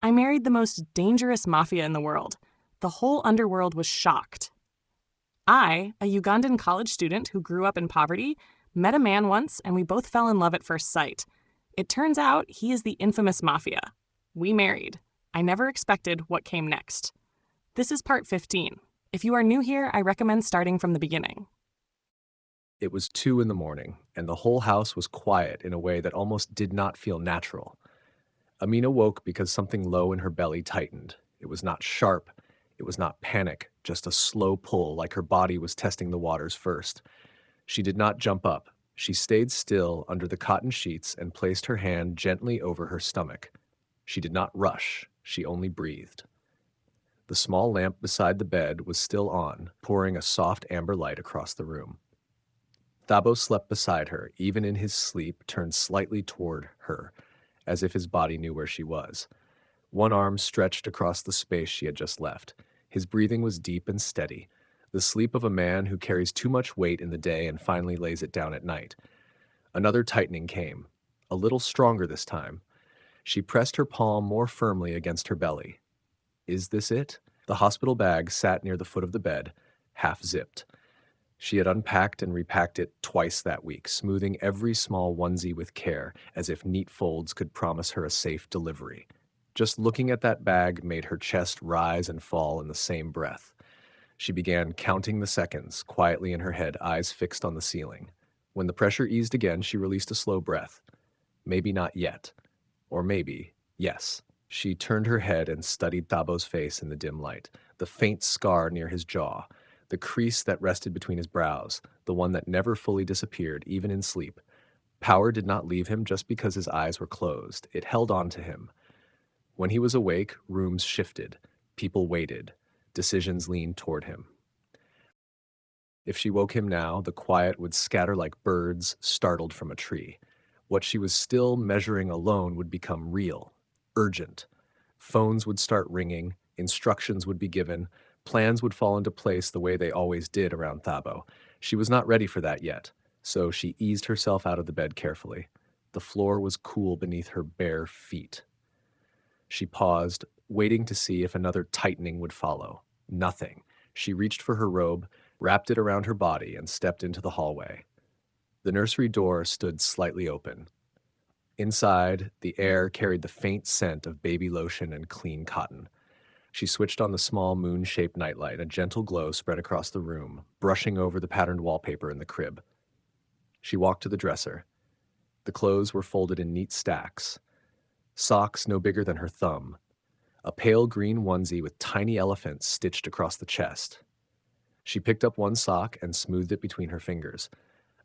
I married the most dangerous mafia in the world. The whole underworld was shocked. I, a Ugandan college student who grew up in poverty, met a man once and we both fell in love at first sight. It turns out he is the infamous Mafia. We married. I never expected what came next. This is part 15. If you are new here, I recommend starting from the beginning. It was 2 in the morning, and the whole house was quiet in a way that almost did not feel natural. Amina woke because something low in her belly tightened. It was not sharp. It was not panic, just a slow pull like her body was testing the waters first. She did not jump up. She stayed still under the cotton sheets and placed her hand gently over her stomach. She did not rush. She only breathed. The small lamp beside the bed was still on, pouring a soft amber light across the room. Thabo slept beside her, even in his sleep, turned slightly toward her, as if his body knew where she was. One arm stretched across the space she had just left. His breathing was deep and steady, the sleep of a man who carries too much weight in the day and finally lays it down at night. Another tightening came, a little stronger this time. She pressed her palm more firmly against her belly. Is this it? The hospital bag sat near the foot of the bed, half zipped. She had unpacked and repacked it twice that week, smoothing every small onesie with care, as if neat folds could promise her a safe delivery. Just looking at that bag made her chest rise and fall in the same breath. She began counting the seconds, quietly in her head, eyes fixed on the ceiling. When the pressure eased again, she released a slow breath. Maybe not yet. Or maybe, yes. She turned her head and studied Thabo's face in the dim light, the faint scar near his jaw, the crease that rested between his brows, the one that never fully disappeared, even in sleep. Power did not leave him just because his eyes were closed. It held on to him. When he was awake, rooms shifted. People waited. Decisions leaned toward him. If she woke him now, the quiet would scatter like birds startled from a tree. What she was still measuring alone would become real, urgent. Phones would start ringing, instructions would be given, plans would fall into place the way they always did around Thabo. She was not ready for that yet, so she eased herself out of the bed carefully. The floor was cool beneath her bare feet. She paused, waiting to see if another tightening would follow. Nothing. She reached for her robe, wrapped it around her body, and stepped into the hallway. The nursery door stood slightly open. Inside, the air carried the faint scent of baby lotion and clean cotton. She switched on the small moon-shaped nightlight. A gentle glow spread across the room, brushing over the patterned wallpaper in the crib. She walked to the dresser. The clothes were folded in neat stacks. Socks no bigger than her thumb. A pale green onesie with tiny elephants stitched across the chest. She picked up one sock and smoothed it between her fingers.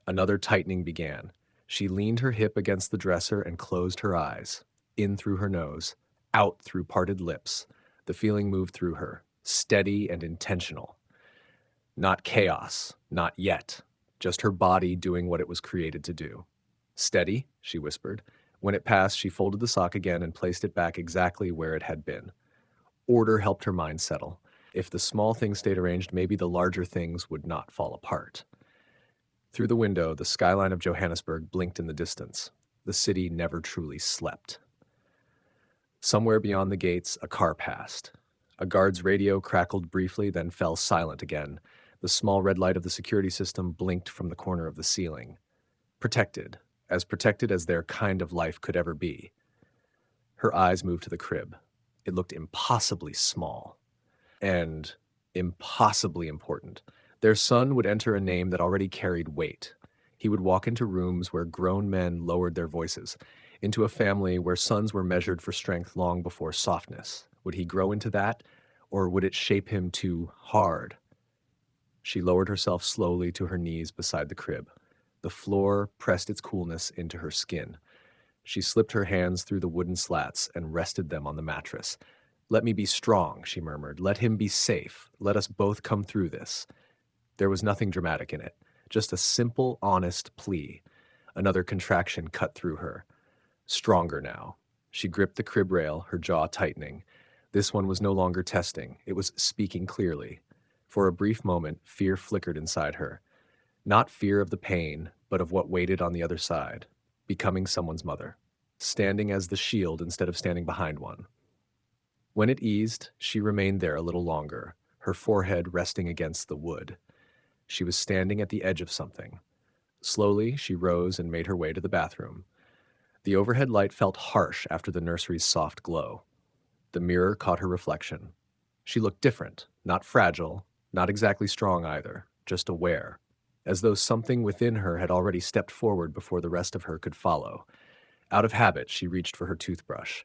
Another tightening began. She leaned her hip against the dresser and closed her eyes. In through her nose, out through parted lips. The feeling moved through her, steady and intentional. Not chaos, not yet. Just her body doing what it was created to do. Steady, she whispered. When it passed, she folded the sock again and placed it back exactly where it had been. Order helped her mind settle. If the small things stayed arranged, maybe the larger things would not fall apart. Through the window, the skyline of Johannesburg blinked in the distance. The city never truly slept. Somewhere beyond the gates, a car passed. A guard's radio crackled briefly, then fell silent again. The small red light of the security system blinked from the corner of the ceiling. Protected as their kind of life could ever be. Her eyes moved to the crib. It looked impossibly small. And impossibly important. Their son would enter a name that already carried weight. He would walk into rooms where grown men lowered their voices, into a family where sons were measured for strength long before softness. Would he grow into that, or would it shape him too hard? She lowered herself slowly to her knees beside the crib. The floor pressed its coolness into her skin. She slipped her hands through the wooden slats and rested them on the mattress. Let me be strong, she murmured. Let him be safe. Let us both come through this. There was nothing dramatic in it, just a simple, honest plea. Another contraction cut through her. Stronger now. She gripped the crib rail, her jaw tightening. This one was no longer testing. It was speaking clearly. For a brief moment, fear flickered inside her. Not fear of the pain, but of what waited on the other side. Becoming someone's mother. Standing as the shield instead of standing behind one. When it eased, she remained there a little longer, her forehead resting against the wood. She was standing at the edge of something. Slowly, she rose and made her way to the bathroom. The overhead light felt harsh after the nursery's soft glow. The mirror caught her reflection. She looked different, not fragile, not exactly strong either, just aware, as though something within her had already stepped forward before the rest of her could follow. Out of habit, she reached for her toothbrush.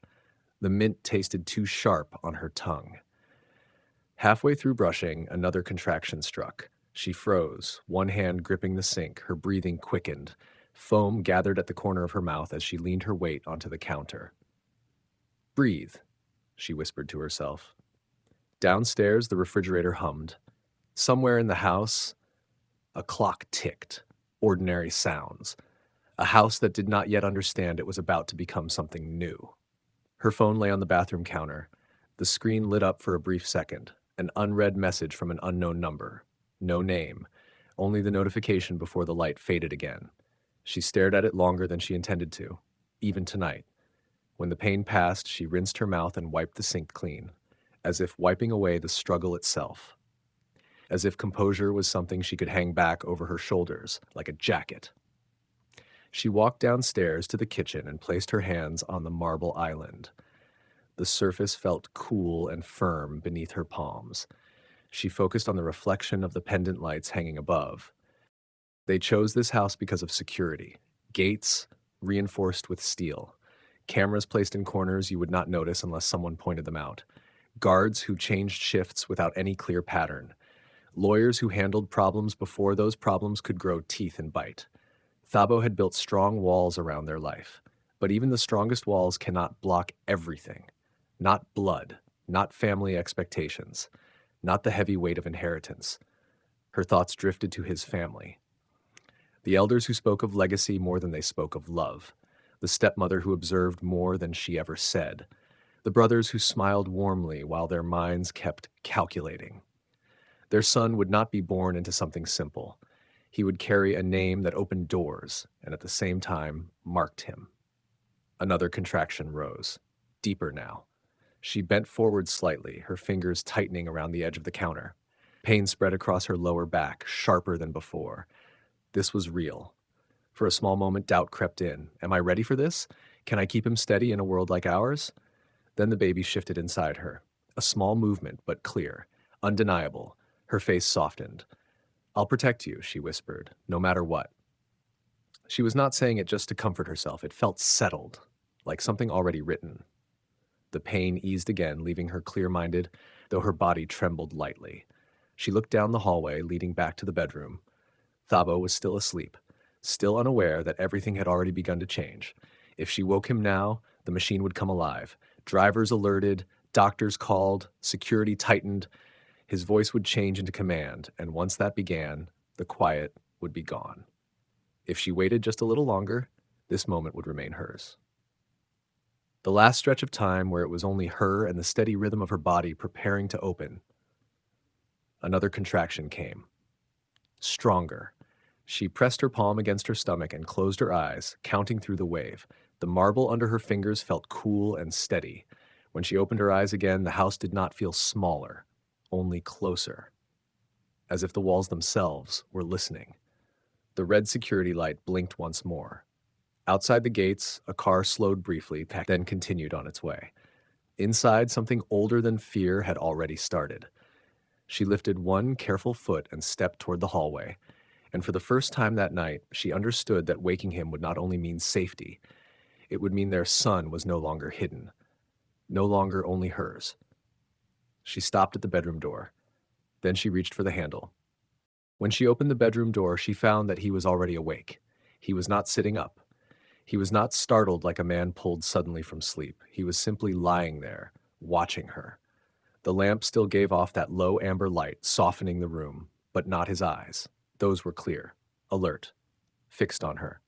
The mint tasted too sharp on her tongue. Halfway through brushing, another contraction struck. She froze, one hand gripping the sink, her breathing quickened. Foam gathered at the corner of her mouth as she leaned her weight onto the counter. "Breathe," she whispered to herself. Downstairs, the refrigerator hummed. Somewhere in the house, a clock ticked. Ordinary sounds. A house that did not yet understand it was about to become something new. Her phone lay on the bathroom counter. The screen lit up for a brief second. An unread message from an unknown number. No name. Only the notification before the light faded again. She stared at it longer than she intended to, even tonight. When the pain passed, she rinsed her mouth and wiped the sink clean, as if wiping away the struggle itself. As if composure was something she could hang back over her shoulders, like a jacket. She walked downstairs to the kitchen and placed her hands on the marble island. The surface felt cool and firm beneath her palms. She focused on the reflection of the pendant lights hanging above. They chose this house because of security. Gates reinforced with steel. Cameras placed in corners you would not notice unless someone pointed them out. Guards who changed shifts without any clear pattern. Lawyers who handled problems before those problems could grow teeth and bite. Thabo had built strong walls around their life. But even the strongest walls cannot block everything. Not blood, not family expectations, not the heavy weight of inheritance. Her thoughts drifted to his family. The elders who spoke of legacy more than they spoke of love. The stepmother who observed more than she ever said. The brothers who smiled warmly while their minds kept calculating. Their son would not be born into something simple. He would carry a name that opened doors and at the same time marked him. Another contraction rose, deeper now. She bent forward slightly, her fingers tightening around the edge of the counter. Pain spread across her lower back, sharper than before. This was real. For a small moment, doubt crept in. Am I ready for this? Can I keep him steady in a world like ours? Then the baby shifted inside her. A small movement, but clear, undeniable. Her face softened. "I'll protect you," she whispered, "no matter what." She was not saying it just to comfort herself. It felt settled, like something already written. The pain eased again, leaving her clear-minded, though her body trembled lightly. She looked down the hallway, leading back to the bedroom. Thabo was still asleep, still unaware that everything had already begun to change. If she woke him now, the machine would come alive. Drivers alerted, doctors called, security tightened. His voice would change into command, and once that began, the quiet would be gone. If she waited just a little longer, this moment would remain hers. The last stretch of time where it was only her and the steady rhythm of her body preparing to open. Another contraction came. Stronger. She pressed her palm against her stomach and closed her eyes, counting through the wave. The marble under her fingers felt cool and steady. When she opened her eyes again, the house did not feel smaller, only closer, as if the walls themselves were listening. The red security light blinked once more. Outside the gates, a car slowed briefly, then continued on its way. Inside, something older than fear had already started. She lifted one careful foot and stepped toward the hallway. And for the first time that night, she understood that waking him would not only mean safety, it would mean their son was no longer hidden, no longer only hers. She stopped at the bedroom door. Then she reached for the handle. When she opened the bedroom door, she found that he was already awake. He was not sitting up. He was not startled like a man pulled suddenly from sleep. He was simply lying there, watching her. The lamp still gave off that low amber light, softening the room, but not his eyes. Those were clear, alert, fixed on her.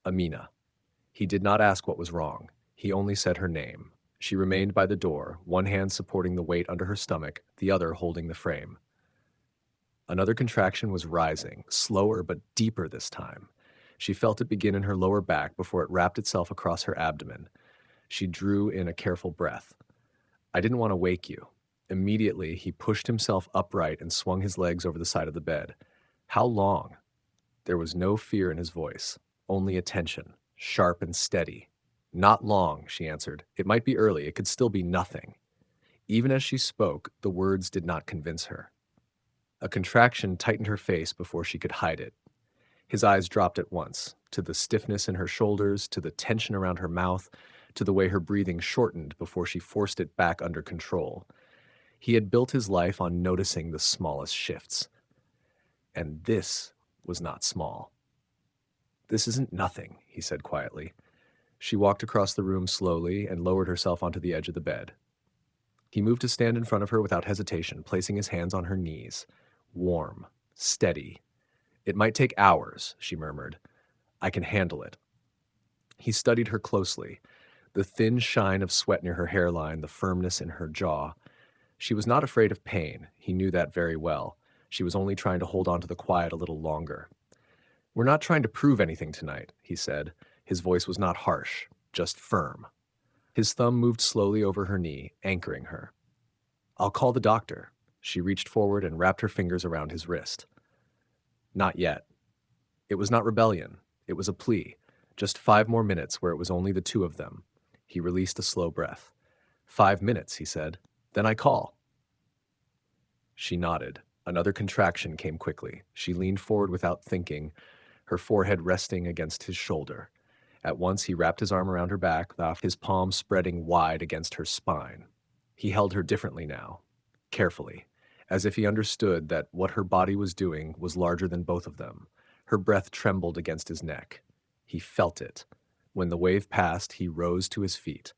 Amina. He did not ask what was wrong. He only said her name. She remained by the door, one hand supporting the weight under her stomach, the other holding the frame. Another contraction was rising, slower but deeper this time. She felt it begin in her lower back before it wrapped itself across her abdomen. She drew in a careful breath. I didn't want to wake you. Immediately, he pushed himself upright and swung his legs over the side of the bed. How long? There was no fear in his voice, only attention, sharp and steady. Not long, she answered. It might be early, it could still be nothing. Even as she spoke, the words did not convince her. A contraction tightened her face before she could hide it. His eyes dropped at once, to the stiffness in her shoulders, to the tension around her mouth, to the way her breathing shortened before she forced it back under control. He had built his life on noticing the smallest shifts. And this was not small. This isn't nothing, he said quietly. She walked across the room slowly and lowered herself onto the edge of the bed. He moved to stand in front of her without hesitation, placing his hands on her knees. Warm, steady. It might take hours, she murmured. I can handle it. He studied her closely, the thin shine of sweat near her hairline, the firmness in her jaw. She was not afraid of pain. He knew that very well. She was only trying to hold on to the quiet a little longer. We're not trying to prove anything tonight, he said. His voice was not harsh, just firm. His thumb moved slowly over her knee, anchoring her. I'll call the doctor. She reached forward and wrapped her fingers around his wrist. Not yet. It was not rebellion. It was a plea. Just 5 more minutes where it was only the two of them. He released a slow breath. 5 minutes, he said. Then I call. She nodded. Another contraction came quickly. She leaned forward without thinking, her forehead resting against his shoulder. At once he wrapped his arm around her back, his palm spreading wide against her spine. He held her differently now, carefully, as if he understood that what her body was doing was larger than both of them. Her breath trembled against his neck. He felt it. When the wave passed, he rose to his feet.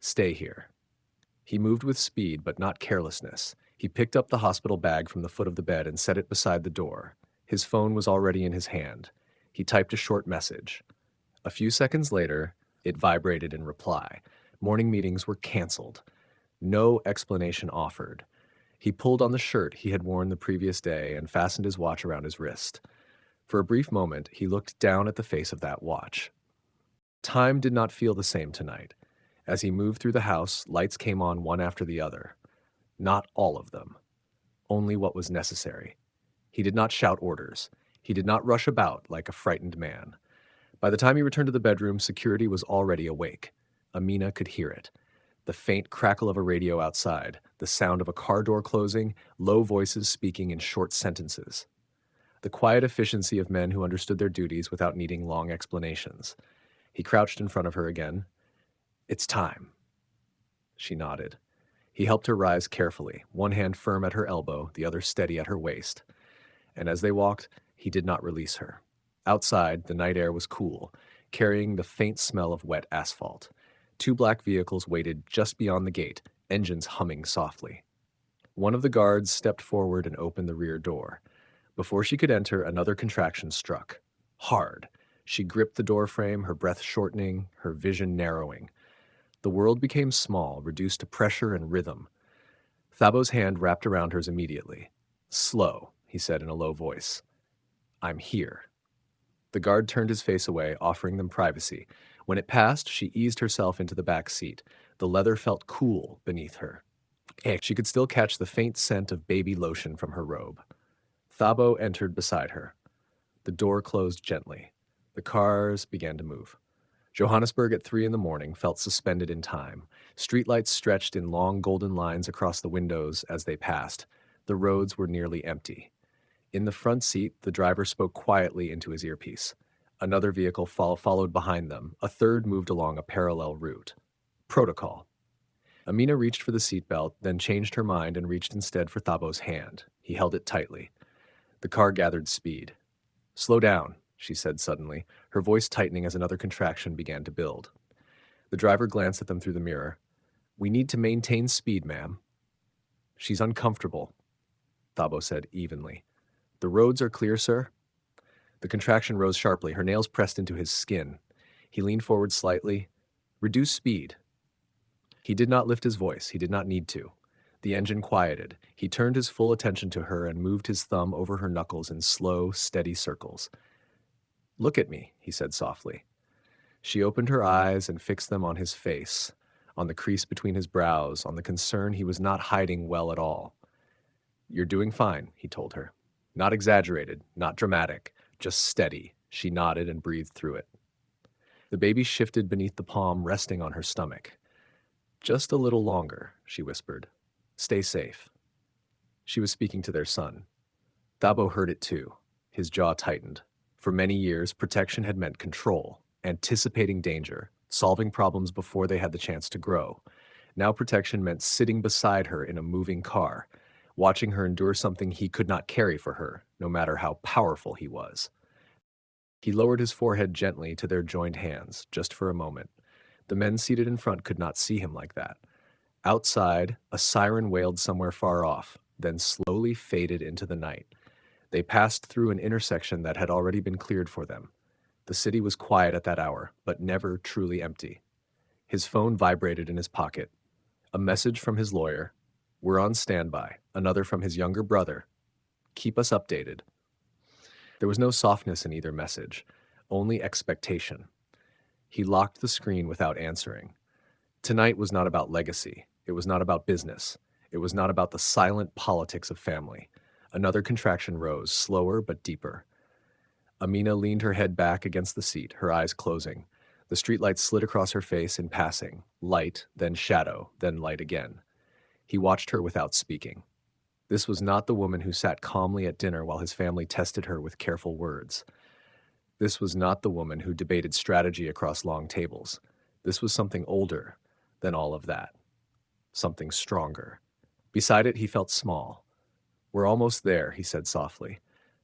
Stay here. He moved with speed, but not carelessness. He picked up the hospital bag from the foot of the bed and set it beside the door. His phone was already in his hand. He typed a short message. A few seconds later, it vibrated in reply. Morning meetings were canceled. No explanation offered. He pulled on the shirt he had worn the previous day and fastened his watch around his wrist. For a brief moment, he looked down at the face of that watch. Time did not feel the same tonight. As he moved through the house, lights came on one after the other. Not all of them. Only what was necessary. He did not shout orders. He did not rush about like a frightened man. By the time he returned to the bedroom, security was already awake. Amina could hear it. The faint crackle of a radio outside, the sound of a car door closing, low voices speaking in short sentences. The quiet efficiency of men who understood their duties without needing long explanations. He crouched in front of her again. It's time. She nodded. He helped her rise carefully, one hand firm at her elbow, the other steady at her waist. And as they walked, he did not release her. Outside, the night air was cool, carrying the faint smell of wet asphalt. 2 black vehicles waited just beyond the gate, engines humming softly. One of the guards stepped forward and opened the rear door. Before she could enter, another contraction struck. Hard. She gripped the door frame, her breath shortening, her vision narrowing. The world became small, reduced to pressure and rhythm. Thabo's hand wrapped around hers immediately. Slow, he said in a low voice. I'm here. The guard turned his face away, offering them privacy. When it passed, she eased herself into the back seat. The leather felt cool beneath her. She could still catch the faint scent of baby lotion from her robe. Thabo entered beside her. The door closed gently. The cars began to move. Johannesburg at 3 in the morning felt suspended in time. Streetlights stretched in long golden lines across the windows as they passed. The roads were nearly empty. In the front seat, the driver spoke quietly into his earpiece. Another vehicle followed behind them. A third moved along a parallel route. Protocol. Amina reached for the seatbelt, then changed her mind and reached instead for Thabo's hand. He held it tightly. The car gathered speed. Slow down, she said suddenly, her voice tightening as another contraction began to build. The driver glanced at them through the mirror. We need to maintain speed, ma'am. She's uncomfortable, Thabo said evenly. The roads are clear, sir? The contraction rose sharply, her nails pressed into his skin. He leaned forward slightly. Reduce speed. He did not lift his voice. He did not need to. The engine quieted. He turned his full attention to her and moved his thumb over her knuckles in slow, steady circles. Look at me, he said softly. She opened her eyes and fixed them on his face. on the crease between his brows, on the concern he was not hiding well at all. "You're doing fine," he told her. "Not exaggerated, not dramatic, just steady." She nodded and breathed through it. The baby shifted beneath the palm resting on her stomach. "Just a little longer," she whispered. "Stay safe." She was speaking to their son. Thabo heard it too. His jaw tightened. For many years, protection had meant control, anticipating danger, solving problems before they had the chance to grow. Now protection meant sitting beside her in a moving car, watching her endure something he could not carry for her, no matter how powerful he was. He lowered his forehead gently to their joined hands, just for a moment. The men seated in front could not see him like that. Outside, a siren wailed somewhere far off, then slowly faded into the night. They passed through an intersection that had already been cleared for them. The city was quiet at that hour, but never truly empty. His phone vibrated in his pocket. A message from his lawyer. "We're on standby." Another from his younger brother. "Keep us updated." There was no softness in either message, only expectation. He locked the screen without answering. Tonight was not about legacy. It was not about business. It was not about the silent politics of family. Another contraction rose, slower but deeper. Amina leaned her head back against the seat, her eyes closing. The streetlight slid across her face in passing, light, then shadow, then light again. He watched her without speaking. This was not the woman who sat calmly at dinner while his family tested her with careful words. This was not the woman who debated strategy across long tables. This was something older than all of that. Something stronger. Beside it, he felt small. "We're almost there," he said softly.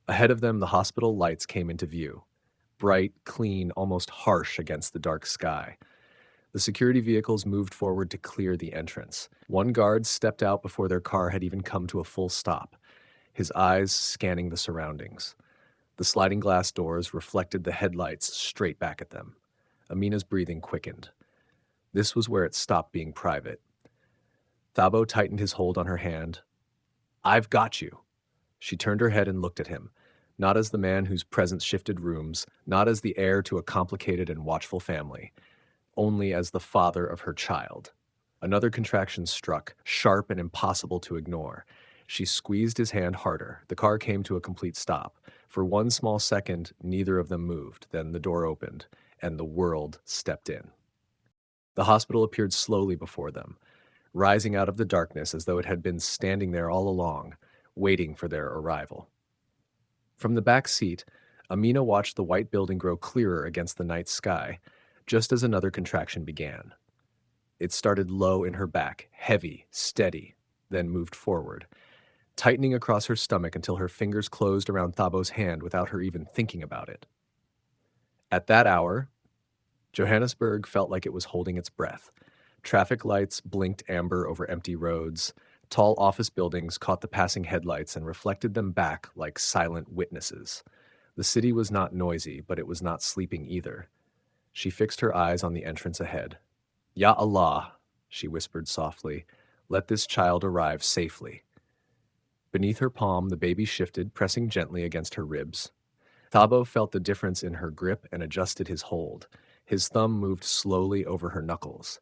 Ahead of them, the hospital lights came into view. Bright, clean, almost harsh against the dark sky. The security vehicles moved forward to clear the entrance. One guard stepped out before their car had even come to a full stop, his eyes scanning the surroundings. The sliding glass doors reflected the headlights straight back at them. Amina's breathing quickened. This was where it stopped being private. Thabo tightened his hold on her hand. "I've got you." She turned her head and looked at him, not as the man whose presence shifted rooms, not as the heir to a complicated and watchful family, only as the father of her child. Another contraction struck, sharp and impossible to ignore. She squeezed his hand harder. The car came to a complete stop. For one small second, neither of them moved. Then the door opened, and the world stepped in. The hospital appeared slowly before them, rising out of the darkness as though it had been standing there all along, waiting for their arrival. From the back seat, Amina watched the white building grow clearer against the night sky, just as another contraction began. It started low in her back, heavy, steady, then moved forward, tightening across her stomach until her fingers closed around Thabo's hand without her even thinking about it. At that hour, Johannesburg felt like it was holding its breath. Traffic lights blinked amber over empty roads. Tall office buildings caught the passing headlights and reflected them back like silent witnesses. The city was not noisy, but it was not sleeping either. She fixed her eyes on the entrance ahead. "Ya Allah," she whispered softly, "let this child arrive safely." Beneath her palm, the baby shifted, pressing gently against her ribs. Thabo felt the difference in her grip and adjusted his hold. His thumb moved slowly over her knuckles.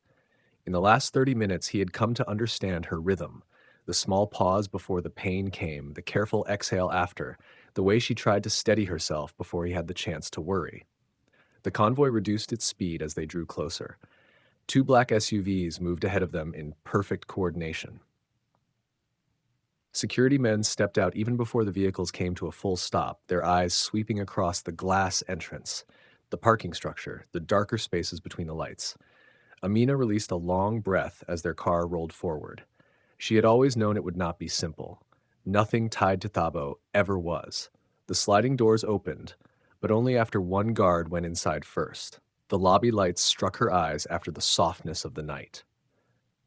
In the last 30 minutes, he had come to understand her rhythm. The small pause before the pain came, the careful exhale after, the way she tried to steady herself before he had the chance to worry. The convoy reduced its speed as they drew closer. 2 black SUVs moved ahead of them in perfect coordination. Security men stepped out even before the vehicles came to a full stop, their eyes sweeping across the glass entrance, the parking structure, the darker spaces between the lights. Amina released a long breath as their car rolled forward. She had always known it would not be simple. Nothing tied to Thabo ever was. The sliding doors opened, but only after one guard went inside first. The lobby lights struck her eyes after the softness of the night.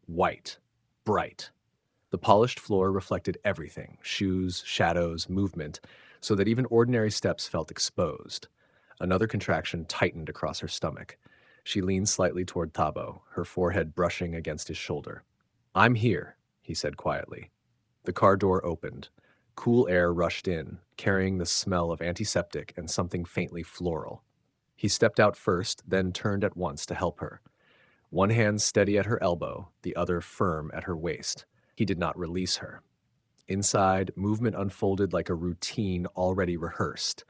White, bright. The polished floor reflected everything, shoes, shadows, movement, so that even ordinary steps felt exposed. Another contraction tightened across her stomach. She leaned slightly toward Thabo, her forehead brushing against his shoulder. "I'm here," he said quietly. The car door opened. Cool air rushed in, carrying the smell of antiseptic and something faintly floral. He stepped out first, then turned at once to help her. one hand steady at her elbow, the other firm at her waist. He did not release her. Inside, movement unfolded like a routine already rehearsed.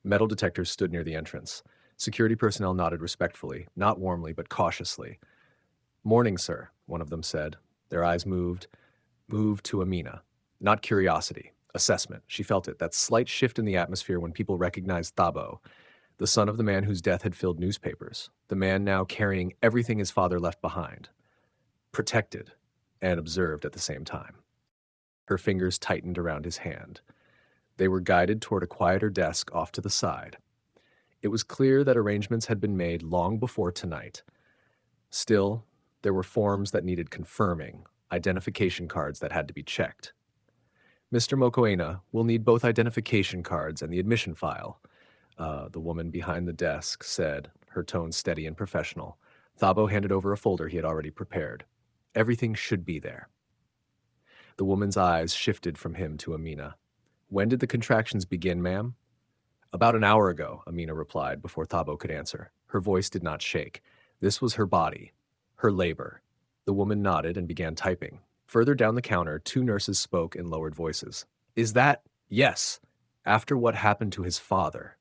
Metal detectors stood near the entrance. Security personnel nodded respectfully, not warmly, but cautiously. "Morning, sir," one of them said. Their eyes moved to Amina. Not curiosity, assessment. She felt it, that slight shift in the atmosphere when people recognized Thabo, the son of the man whose death had filled newspapers, the man now carrying everything his father left behind. Protected and observed at the same time. Her fingers tightened around his hand. They were guided toward a quieter desk off to the side. It was clear that arrangements had been made long before tonight. Still, there were forms that needed confirming, identification cards that had to be checked. "Mr. Mokoena will need both identification cards and the admission file," the woman behind the desk said, her tone steady and professional. Thabo handed over a folder he had already prepared. "Everything should be there." The woman's eyes shifted from him to Amina. "When did the contractions begin, ma'am?" "About an hour ago," Amina replied before Thabo could answer. Her voice did not shake. This was her body, her labor. The woman nodded and began typing. Further down the counter, two nurses spoke in lowered voices. "Is that—" "Yes, after what happened to his father."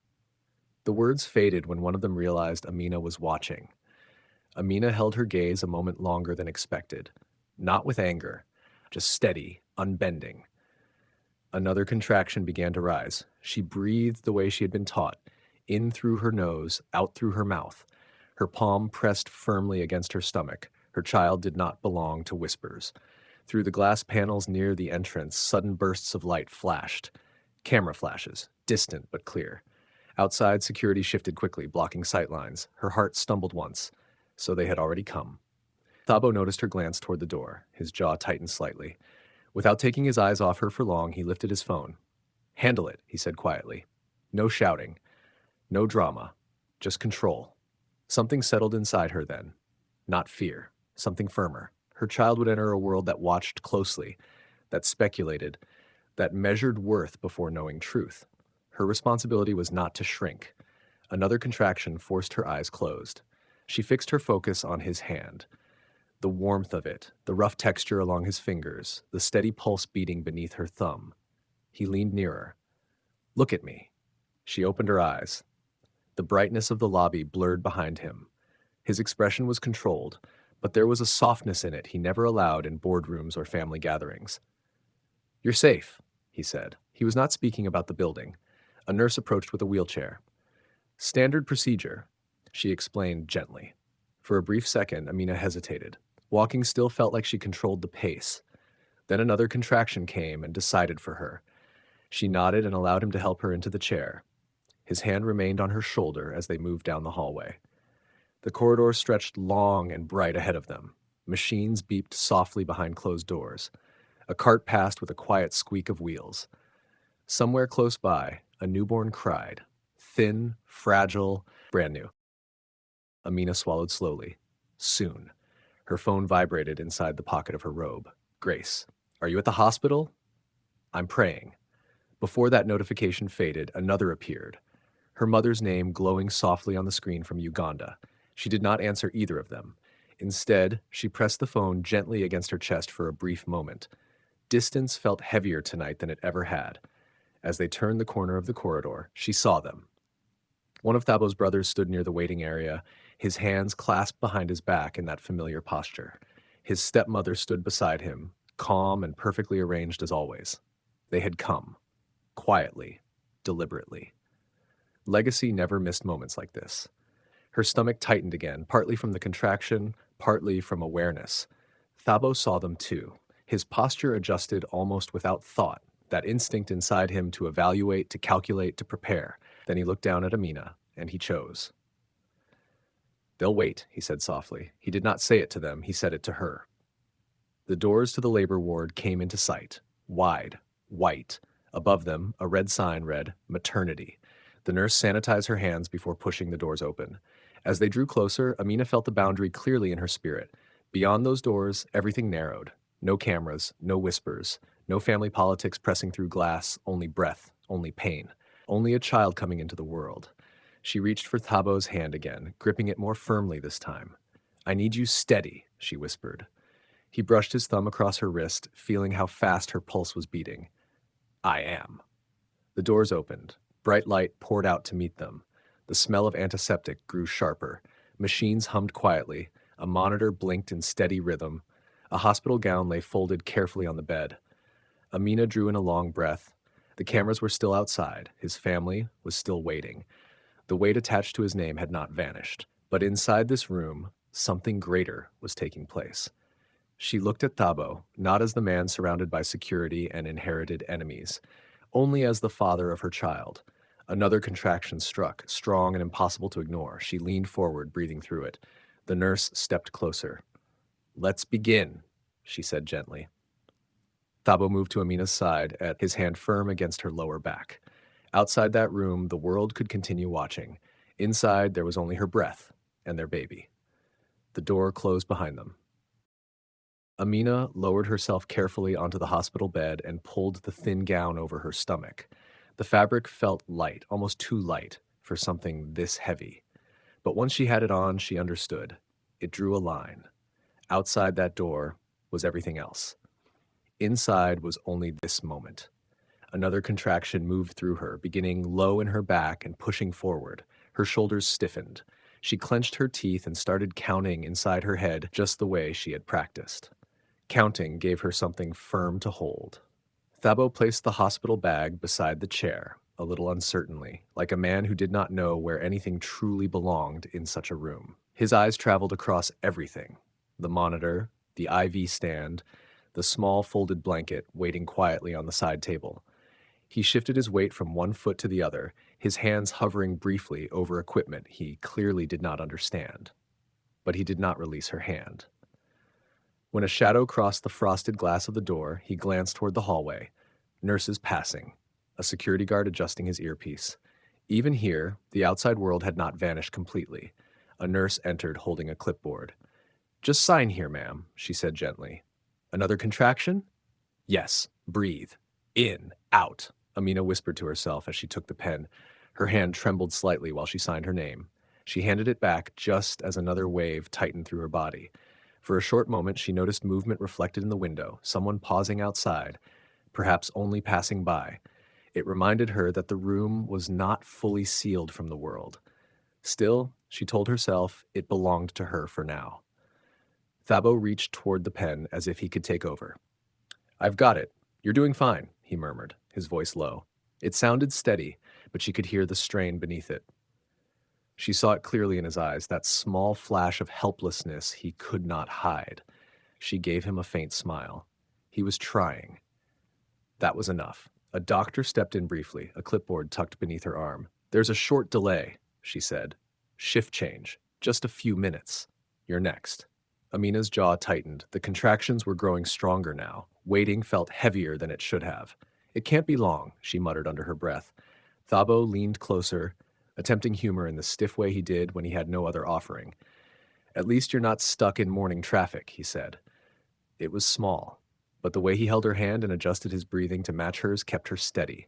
The words faded when one of them realized Amina was watching. Amina held her gaze a moment longer than expected. Not with anger, just steady, unbending. Another contraction began to rise. She breathed the way she had been taught, in through her nose, out through her mouth. Her palm pressed firmly against her stomach. Her child did not belong to whispers. Through the glass panels near the entrance, sudden bursts of light flashed. Camera flashes, distant but clear. Outside, security shifted quickly, blocking sight lines. Her heart stumbled once. So they had already come. Thabo noticed her glance toward the door. His jaw tightened slightly. Without taking his eyes off her for long, he lifted his phone. "Handle it," he said quietly. No shouting. No drama. Just control. Something settled inside her then. Not fear. Something firmer. Her child would enter a world that watched closely, that speculated, that measured worth before knowing truth. Her responsibility was not to shrink. Another contraction forced her eyes closed. She fixed her focus on his hand. The warmth of it, the rough texture along his fingers, the steady pulse beating beneath her thumb. He leaned nearer. "Look at me." She opened her eyes. The brightness of the lobby blurred behind him. His expression was controlled, but there was a softness in it he never allowed in boardrooms or family gatherings. "You're safe," he said. He was not speaking about the building. A nurse approached with a wheelchair. "Standard procedure," she explained gently. For a brief second, Amina hesitated. Walking still felt like she controlled the pace. Then another contraction came and decided for her. She nodded and allowed him to help her into the chair. His hand remained on her shoulder as they moved down the hallway. The corridor stretched long and bright ahead of them. Machines beeped softly behind closed doors. A cart passed with a quiet squeak of wheels. Somewhere close by, a newborn cried. Thin, fragile, brand new. Amina swallowed slowly. Soon. Her phone vibrated inside the pocket of her robe. "Grace, are you at the hospital?" "I'm praying." Before that notification faded, another appeared. Her mother's name glowing softly on the screen from Uganda. She did not answer either of them. Instead, she pressed the phone gently against her chest for a brief moment. Distance felt heavier tonight than it ever had. As they turned the corner of the corridor, she saw them. One of Thabo's brothers stood near the waiting area, his hands clasped behind his back in that familiar posture. His stepmother stood beside him, calm and perfectly arranged as always. They had come. Quietly. Deliberately. Legacy never missed moments like this. Her stomach tightened again, partly from the contraction, partly from awareness. Thabo saw them too. His posture adjusted almost without thought, that instinct inside him to evaluate, to calculate, to prepare. Then he looked down at Amina, and he chose. "They'll wait," he said softly. He did not say it to them, he said it to her. The doors to the labor ward came into sight, wide, white. Above them, a red sign read, "Maternity." The nurse sanitized her hands before pushing the doors open. As they drew closer, Amina felt the boundary clearly in her spirit. Beyond those doors, everything narrowed. No cameras, no whispers, no family politics pressing through glass, only breath, only pain, only a child coming into the world. She reached for Thabo's hand again, gripping it more firmly this time. I need you steady, she whispered. He brushed his thumb across her wrist, feeling how fast her pulse was beating. I am. The doors opened. Bright light poured out to meet them. The smell of antiseptic grew sharper. Machines hummed quietly. A monitor blinked in steady rhythm. A hospital gown lay folded carefully on the bed. Amina drew in a long breath. The cameras were still outside. His family was still waiting. The weight attached to his name had not vanished. But inside this room, something greater was taking place. She looked at Thabo, not as the man surrounded by security and inherited enemies, only as the father of her child. Another contraction struck, strong and impossible to ignore. She leaned forward, breathing through it. The nurse stepped closer. Let's begin, she said gently. Thabo moved to Amina's side, his hand firm against her lower back. Outside that room, the world could continue watching. Inside, there was only her breath and their baby. The door closed behind them. Amina lowered herself carefully onto the hospital bed and pulled the thin gown over her stomach. The fabric felt light, almost too light for something this heavy. But once she had it on, she understood. It drew a line. Outside that door was everything else. Inside was only this moment. Another contraction moved through her, beginning low in her back and pushing forward. Her shoulders stiffened. She clenched her teeth and started counting inside her head just the way she had practiced. Counting gave her something firm to hold. Thabo placed the hospital bag beside the chair, a little uncertainly, like a man who did not know where anything truly belonged in such a room. His eyes traveled across everything: the monitor, the IV stand, the small folded blanket waiting quietly on the side table. He shifted his weight from one foot to the other, his hands hovering briefly over equipment he clearly did not understand. But he did not release her hand. When a shadow crossed the frosted glass of the door, he glanced toward the hallway. Nurses passing, a security guard adjusting his earpiece. Even here, the outside world had not vanished completely. A nurse entered holding a clipboard. Just sign here, ma'am, she said gently. Another contraction? Yes, breathe. In, out, Amina whispered to herself as she took the pen. Her hand trembled slightly while she signed her name. She handed it back just as another wave tightened through her body. For a short moment, she noticed movement reflected in the window, someone pausing outside, perhaps only passing by. It reminded her that the room was not fully sealed from the world. Still, she told herself it belonged to her for now. Thabo reached toward the pen as if he could take over. I've got it. You're doing fine, he murmured, his voice low. It sounded steady, but she could hear the strain beneath it. She saw it clearly in his eyes, that small flash of helplessness he could not hide. She gave him a faint smile. He was trying. That was enough. A doctor stepped in briefly, a clipboard tucked beneath her arm. There's a short delay, she said. Shift change. Just a few minutes. You're next. Amina's jaw tightened. The contractions were growing stronger now. Waiting felt heavier than it should have. It can't be long, she muttered under her breath. Thabo leaned closer, attempting humor in the stiff way he did when he had no other offering. At least you're not stuck in morning traffic, he said. It was small, but the way he held her hand and adjusted his breathing to match hers kept her steady.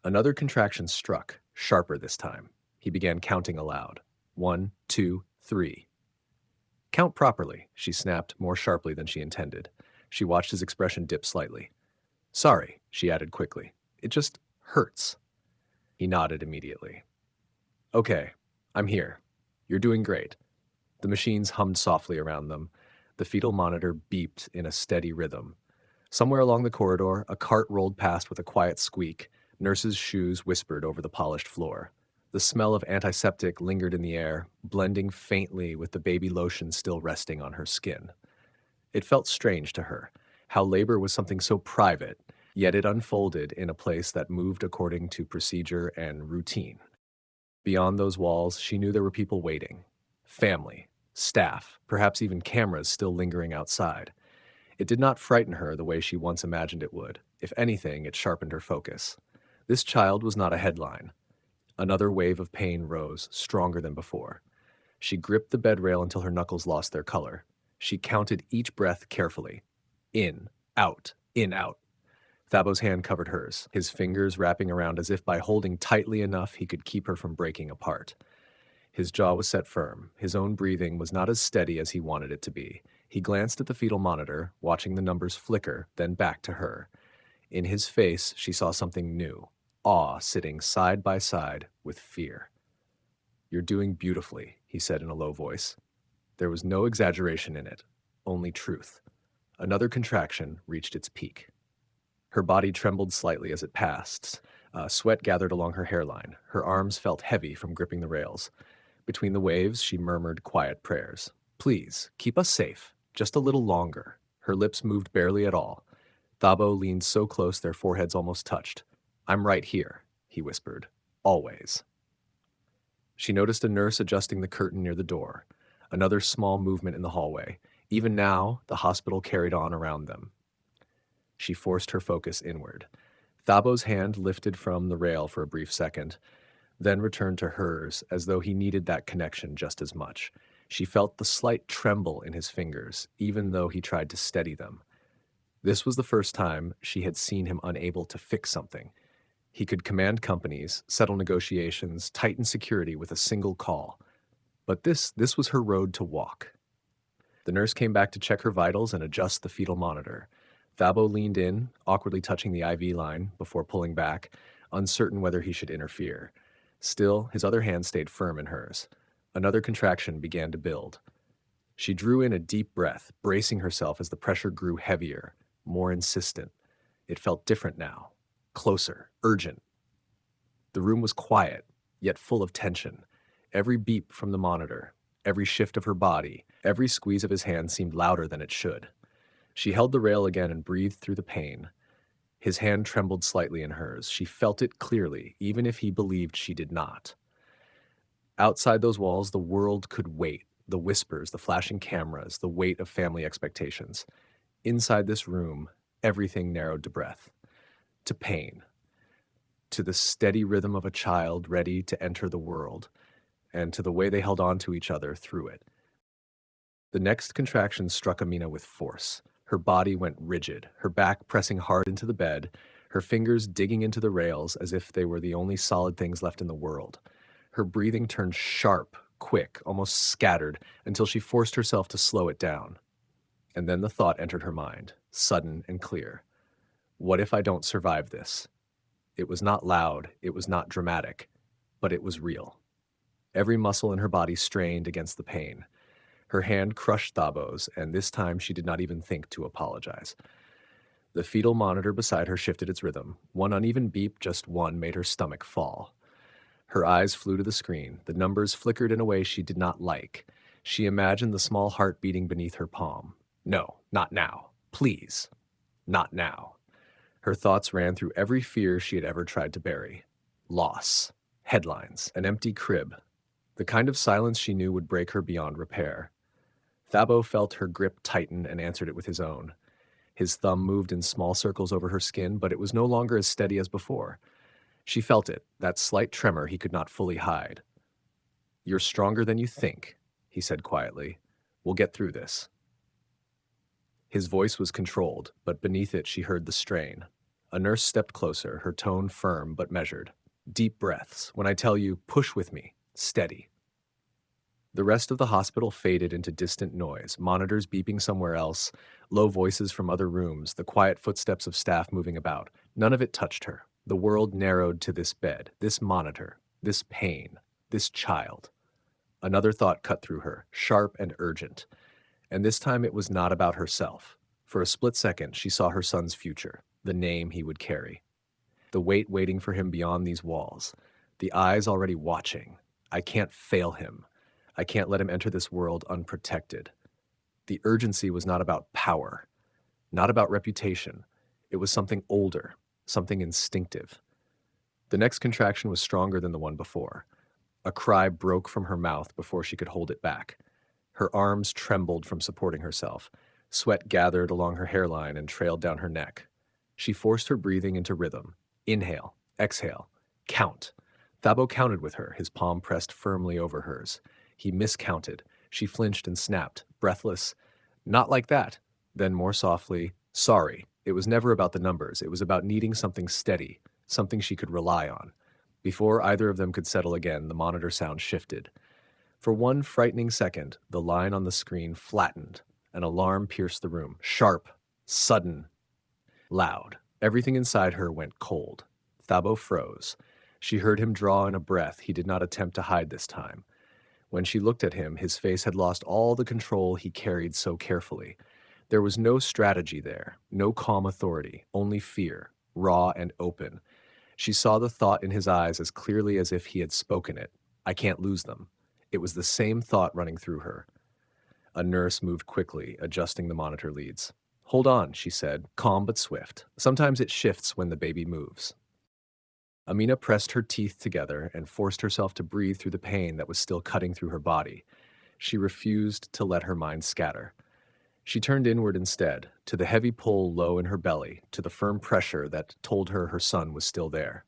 Another contraction struck, sharper this time. He began counting aloud. 1, 2, 3. Count properly, she snapped more sharply than she intended. She watched his expression dip slightly. Sorry, she added quickly. It just hurts. He nodded immediately. Okay, I'm here. You're doing great. The machines hummed softly around them. The fetal monitor beeped in a steady rhythm. Somewhere along the corridor, a cart rolled past with a quiet squeak. Nurses' shoes whispered over the polished floor. The smell of antiseptic lingered in the air, blending faintly with the baby lotion still resting on her skin. It felt strange to her, how labor was something so private, yet it unfolded in a place that moved according to procedure and routine. Beyond those walls, she knew there were people waiting. Family, staff, perhaps even cameras still lingering outside. It did not frighten her the way she once imagined it would. If anything, it sharpened her focus. This child was not a headline. Another wave of pain rose, stronger than before. She gripped the bed rail until her knuckles lost their color. She counted each breath carefully. In, out, in, out. Thabo's hand covered hers, his fingers wrapping around as if by holding tightly enough he could keep her from breaking apart. His jaw was set firm. His own breathing was not as steady as he wanted it to be. He glanced at the fetal monitor, watching the numbers flicker, then back to her. In his face, she saw something new, awe sitting side by side with fear. "You're doing beautifully," he said in a low voice. There was no exaggeration in it, only truth. Another contraction reached its peak. Her body trembled slightly as it passed. Sweat gathered along her hairline. Her arms felt heavy from gripping the rails. Between the waves, she murmured quiet prayers. "Please, keep us safe. Just a little longer." Her lips moved barely at all. Thabo leaned so close their foreheads almost touched. "I'm right here," he whispered. "Always." She noticed a nurse adjusting the curtain near the door. Another small movement in the hallway. Even now, the hospital carried on around them. She forced her focus inward. Thabo's hand lifted from the rail for a brief second, then returned to hers as though he needed that connection just as much. She felt the slight tremble in his fingers, even though he tried to steady them. This was the first time she had seen him unable to fix something. He could command companies, settle negotiations, tighten security with a single call. But this was her road to walk. The nurse came back to check her vitals and adjust the fetal monitor. Thabo leaned in, awkwardly touching the IV line before pulling back, uncertain whether he should interfere. Still, his other hand stayed firm in hers. Another contraction began to build. She drew in a deep breath, bracing herself as the pressure grew heavier, more insistent. It felt different now, closer, urgent. The room was quiet, yet full of tension. Every beep from the monitor, every shift of her body, every squeeze of his hand seemed louder than it should. She held the rail again and breathed through the pain. His hand trembled slightly in hers. She felt it clearly, even if he believed she did not. Outside those walls, the world could wait. The whispers, the flashing cameras, the weight of family expectations. Inside this room, everything narrowed to breath, to pain, to the steady rhythm of a child ready to enter the world, and to the way they held on to each other through it. The next contraction struck Amina with force. Her body went rigid, her back pressing hard into the bed, her fingers digging into the rails as if they were the only solid things left in the world. Her breathing turned sharp, quick, almost scattered, until she forced herself to slow it down. And then the thought entered her mind, sudden and clear. What if I don't survive this? It was not loud, it was not dramatic, but it was real. Every muscle in her body strained against the pain. Her hand crushed Thabo's, and this time she did not even think to apologize. The fetal monitor beside her shifted its rhythm. One uneven beep, just one, made her stomach fall. Her eyes flew to the screen. The numbers flickered in a way she did not like. She imagined the small heart beating beneath her palm. No, not now. Please. Not now. Her thoughts ran through every fear she had ever tried to bury. Loss. Headlines. An empty crib. The kind of silence she knew would break her beyond repair. Thabo felt her grip tighten and answered it with his own. His thumb moved in small circles over her skin, but it was no longer as steady as before. She felt it, that slight tremor he could not fully hide. "You're stronger than you think," he said quietly. "We'll get through this." His voice was controlled, but beneath it she heard the strain. A nurse stepped closer, her tone firm but measured. "Deep breaths. When I tell you, push with me. Steady." The rest of the hospital faded into distant noise, monitors beeping somewhere else, low voices from other rooms, the quiet footsteps of staff moving about. None of it touched her. The world narrowed to this bed, this monitor, this pain, this child. Another thought cut through her, sharp and urgent. And this time it was not about herself. For a split second, she saw her son's future, the name he would carry. The weight waiting for him beyond these walls. The eyes already watching. I can't fail him. I can't let him enter this world unprotected. The urgency was not about power, not about reputation. It was something older, something instinctive. The next contraction was stronger than the one before. A cry broke from her mouth before she could hold it back. Her arms trembled from supporting herself. Sweat gathered along her hairline and trailed down her neck. She forced her breathing into rhythm. Inhale, exhale, count. Thabo counted with her, his palm pressed firmly over hers. He miscounted. She flinched and snapped, breathless. "Not like that." Then more softly, "Sorry. It was never about the numbers. It was about needing something steady, something she could rely on." Before either of them could settle again, the monitor sound shifted. For one frightening second, the line on the screen flattened. An alarm pierced the room. Sharp, sudden, loud. Everything inside her went cold. Thabo froze. She heard him draw in a breath he did not attempt to hide this time. When she looked at him, his face had lost all the control he carried so carefully. There was no strategy there, no calm authority, only fear, raw and open. She saw the thought in his eyes as clearly as if he had spoken it. I can't lose them. It was the same thought running through her. A nurse moved quickly, adjusting the monitor leads. Hold on, she said, calm but swift. Sometimes it shifts when the baby moves. Amina pressed her teeth together and forced herself to breathe through the pain that was still cutting through her body. She refused to let her mind scatter. She turned inward instead, to the heavy pull low in her belly, to the firm pressure that told her her son was still there.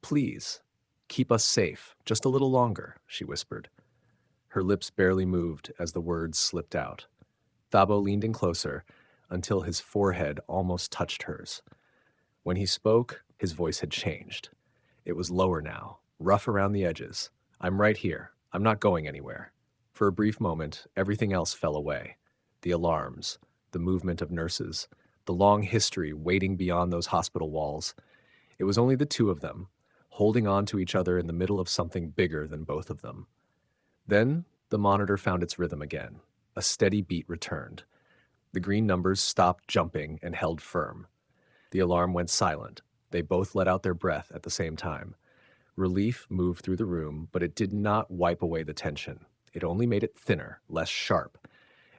Please, keep us safe, just a little longer, she whispered. Her lips barely moved as the words slipped out. Thabo leaned in closer until his forehead almost touched hers. When he spoke, his voice had changed. It was lower now, rough around the edges. I'm right here. I'm not going anywhere. For a brief moment, everything else fell away. The alarms, the movement of nurses, the long history waiting beyond those hospital walls. It was only the two of them, holding on to each other in the middle of something bigger than both of them. Then the monitor found its rhythm again. A steady beat returned. The green numbers stopped jumping and held firm. The alarm went silent. They both let out their breath at the same time. Relief moved through the room, but it did not wipe away the tension. It only made it thinner, less sharp.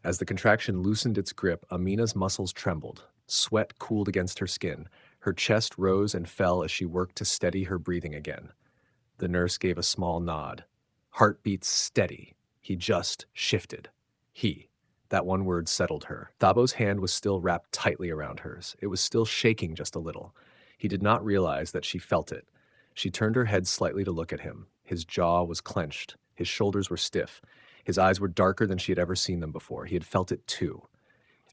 As the contraction loosened its grip, Amina's muscles trembled. Sweat cooled against her skin. Her chest rose and fell as she worked to steady her breathing again. The nurse gave a small nod. Heartbeats steady. He just shifted. That one word settled her. Thabo's hand was still wrapped tightly around hers. It was still shaking just a little. He did not realize that she felt it. She turned her head slightly to look at him. His jaw was clenched. His shoulders were stiff. His eyes were darker than she had ever seen them before. He had felt it too.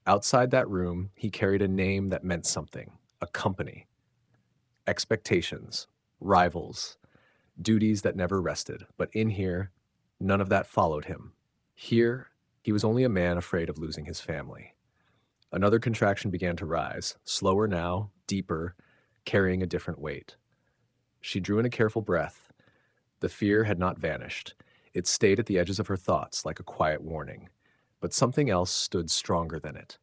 Outside that room, he carried a name that meant something. A company. Expectations. Rivals. Duties that never rested. But in here, none of that followed him. Here, he was only a man afraid of losing his family. Another contraction began to rise, slower now, deeper, carrying a different weight. She drew in a careful breath. The fear had not vanished. It stayed at the edges of her thoughts like a quiet warning. But something else stood stronger than it.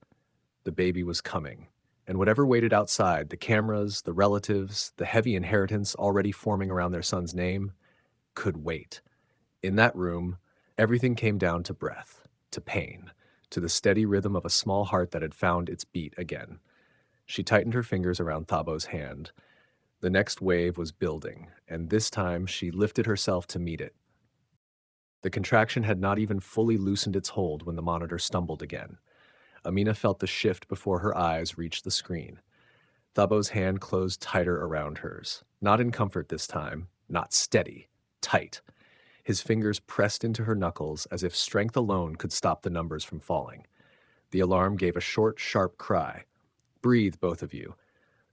The baby was coming. And whatever waited outside, the cameras, the relatives, the heavy inheritance already forming around their son's name, could wait. In that room, everything came down to breath, to pain, to the steady rhythm of a small heart that had found its beat again. She tightened her fingers around Thabo's hand. The next wave was building, and this time she lifted herself to meet it. The contraction had not even fully loosened its hold when the monitor stumbled again. Amina felt the shift before her eyes reached the screen. Thabo's hand closed tighter around hers. Not in comfort this time, not steady, tight. His fingers pressed into her knuckles as if strength alone could stop the numbers from falling. The alarm gave a short, sharp cry. Breathe, both of you,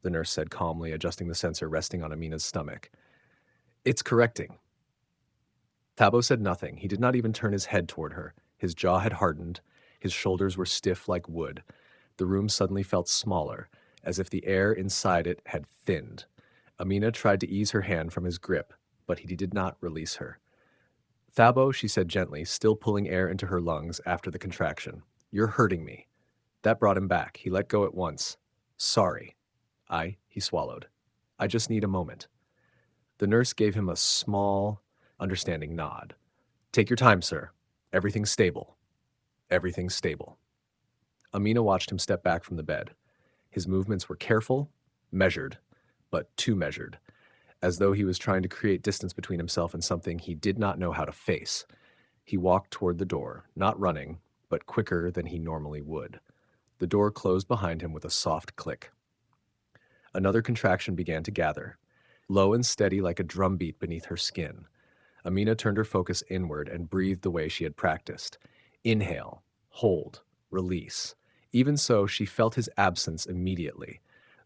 the nurse said calmly, adjusting the sensor resting on Amina's stomach. It's correcting. Thabo said nothing. He did not even turn his head toward her. His jaw had hardened. His shoulders were stiff like wood. The room suddenly felt smaller, as if the air inside it had thinned. Amina tried to ease her hand from his grip, but he did not release her. Thabo, she said gently, still pulling air into her lungs after the contraction. You're hurting me. That brought him back. He let go at once. Sorry. He swallowed. I just need a moment. The nurse gave him a small, understanding nod. Take your time, sir. Everything's stable. Everything's stable. Amina watched him step back from the bed. His movements were careful, measured, but too measured, as though he was trying to create distance between himself and something he did not know how to face. He walked toward the door, not running, but quicker than he normally would. The door closed behind him with a soft click. Another contraction began to gather, low and steady like a drumbeat beneath her skin. Amina turned her focus inward and breathed the way she had practiced. Inhale, hold, release. Even so, she felt his absence immediately.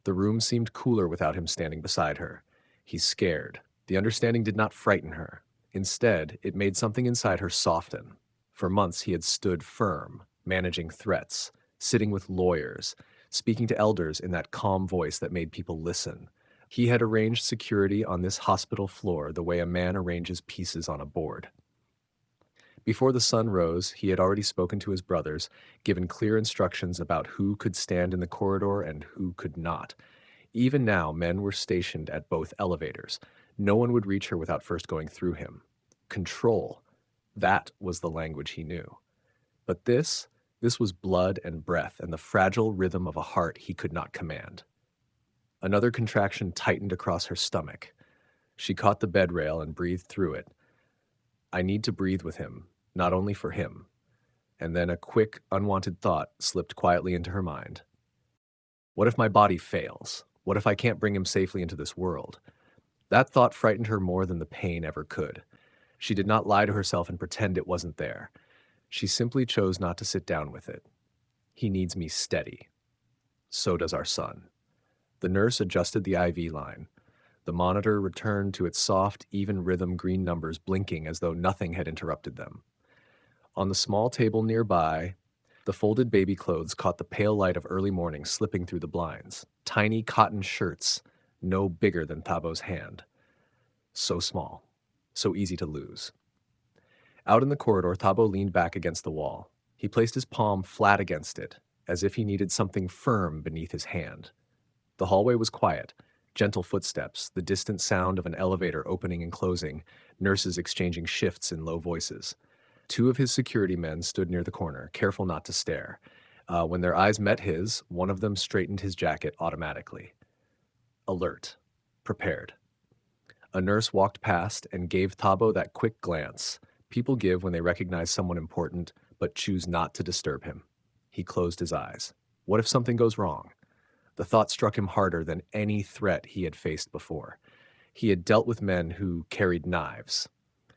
The room seemed cooler without him standing beside her. He scared. The understanding did not frighten her. Instead, it made something inside her soften. For months, he had stood firm, managing threats, sitting with lawyers, speaking to elders in that calm voice that made people listen. He had arranged security on this hospital floor the way a man arranges pieces on a board. Before the sun rose, he had already spoken to his brothers, given clear instructions about who could stand in the corridor and who could not. Even now, men were stationed at both elevators. No one would reach her without first going through him. Control. That was the language he knew. But this was blood and breath and the fragile rhythm of a heart he could not command. Another contraction tightened across her stomach. She caught the bed rail and breathed through it. I need to breathe with him, not only for him. And then a quick, unwanted thought slipped quietly into her mind. What if my body fails? What if I can't bring him safely into this world? That thought frightened her more than the pain ever could. She did not lie to herself and pretend it wasn't there. She simply chose not to sit down with it. He needs me steady. So does our son. The nurse adjusted the IV line. The monitor returned to its soft, even rhythm green numbers blinking as though nothing had interrupted them. On the small table nearby, the folded baby clothes caught the pale light of early morning slipping through the blinds. Tiny cotton shirts, no bigger than Tabo's hand. So small, so easy to lose. Out in the corridor, Thabo leaned back against the wall. He placed his palm flat against it, as if he needed something firm beneath his hand. The hallway was quiet. Gentle footsteps, the distant sound of an elevator opening and closing, nurses exchanging shifts in low voices. Two of his security men stood near the corner, careful not to stare. When their eyes met his, one of them straightened his jacket automatically. Alert. Prepared. A nurse walked past and gave Thabo that quick glance people give when they recognize someone important but choose not to disturb him. He closed his eyes. What if something goes wrong? The thought struck him harder than any threat he had faced before. He had dealt with men who carried knives.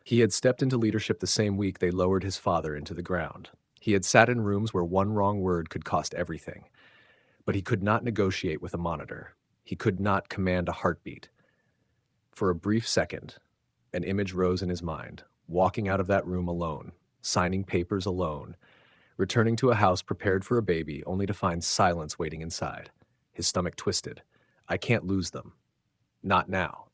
He had stepped into leadership the same week they lowered his father into the ground. He had sat in rooms where one wrong word could cost everything. But he could not negotiate with a monitor. He could not command a heartbeat. For a brief second, an image rose in his mind, walking out of that room alone, signing papers alone, returning to a house prepared for a baby only to find silence waiting inside. His stomach twisted. I can't lose them. Not now.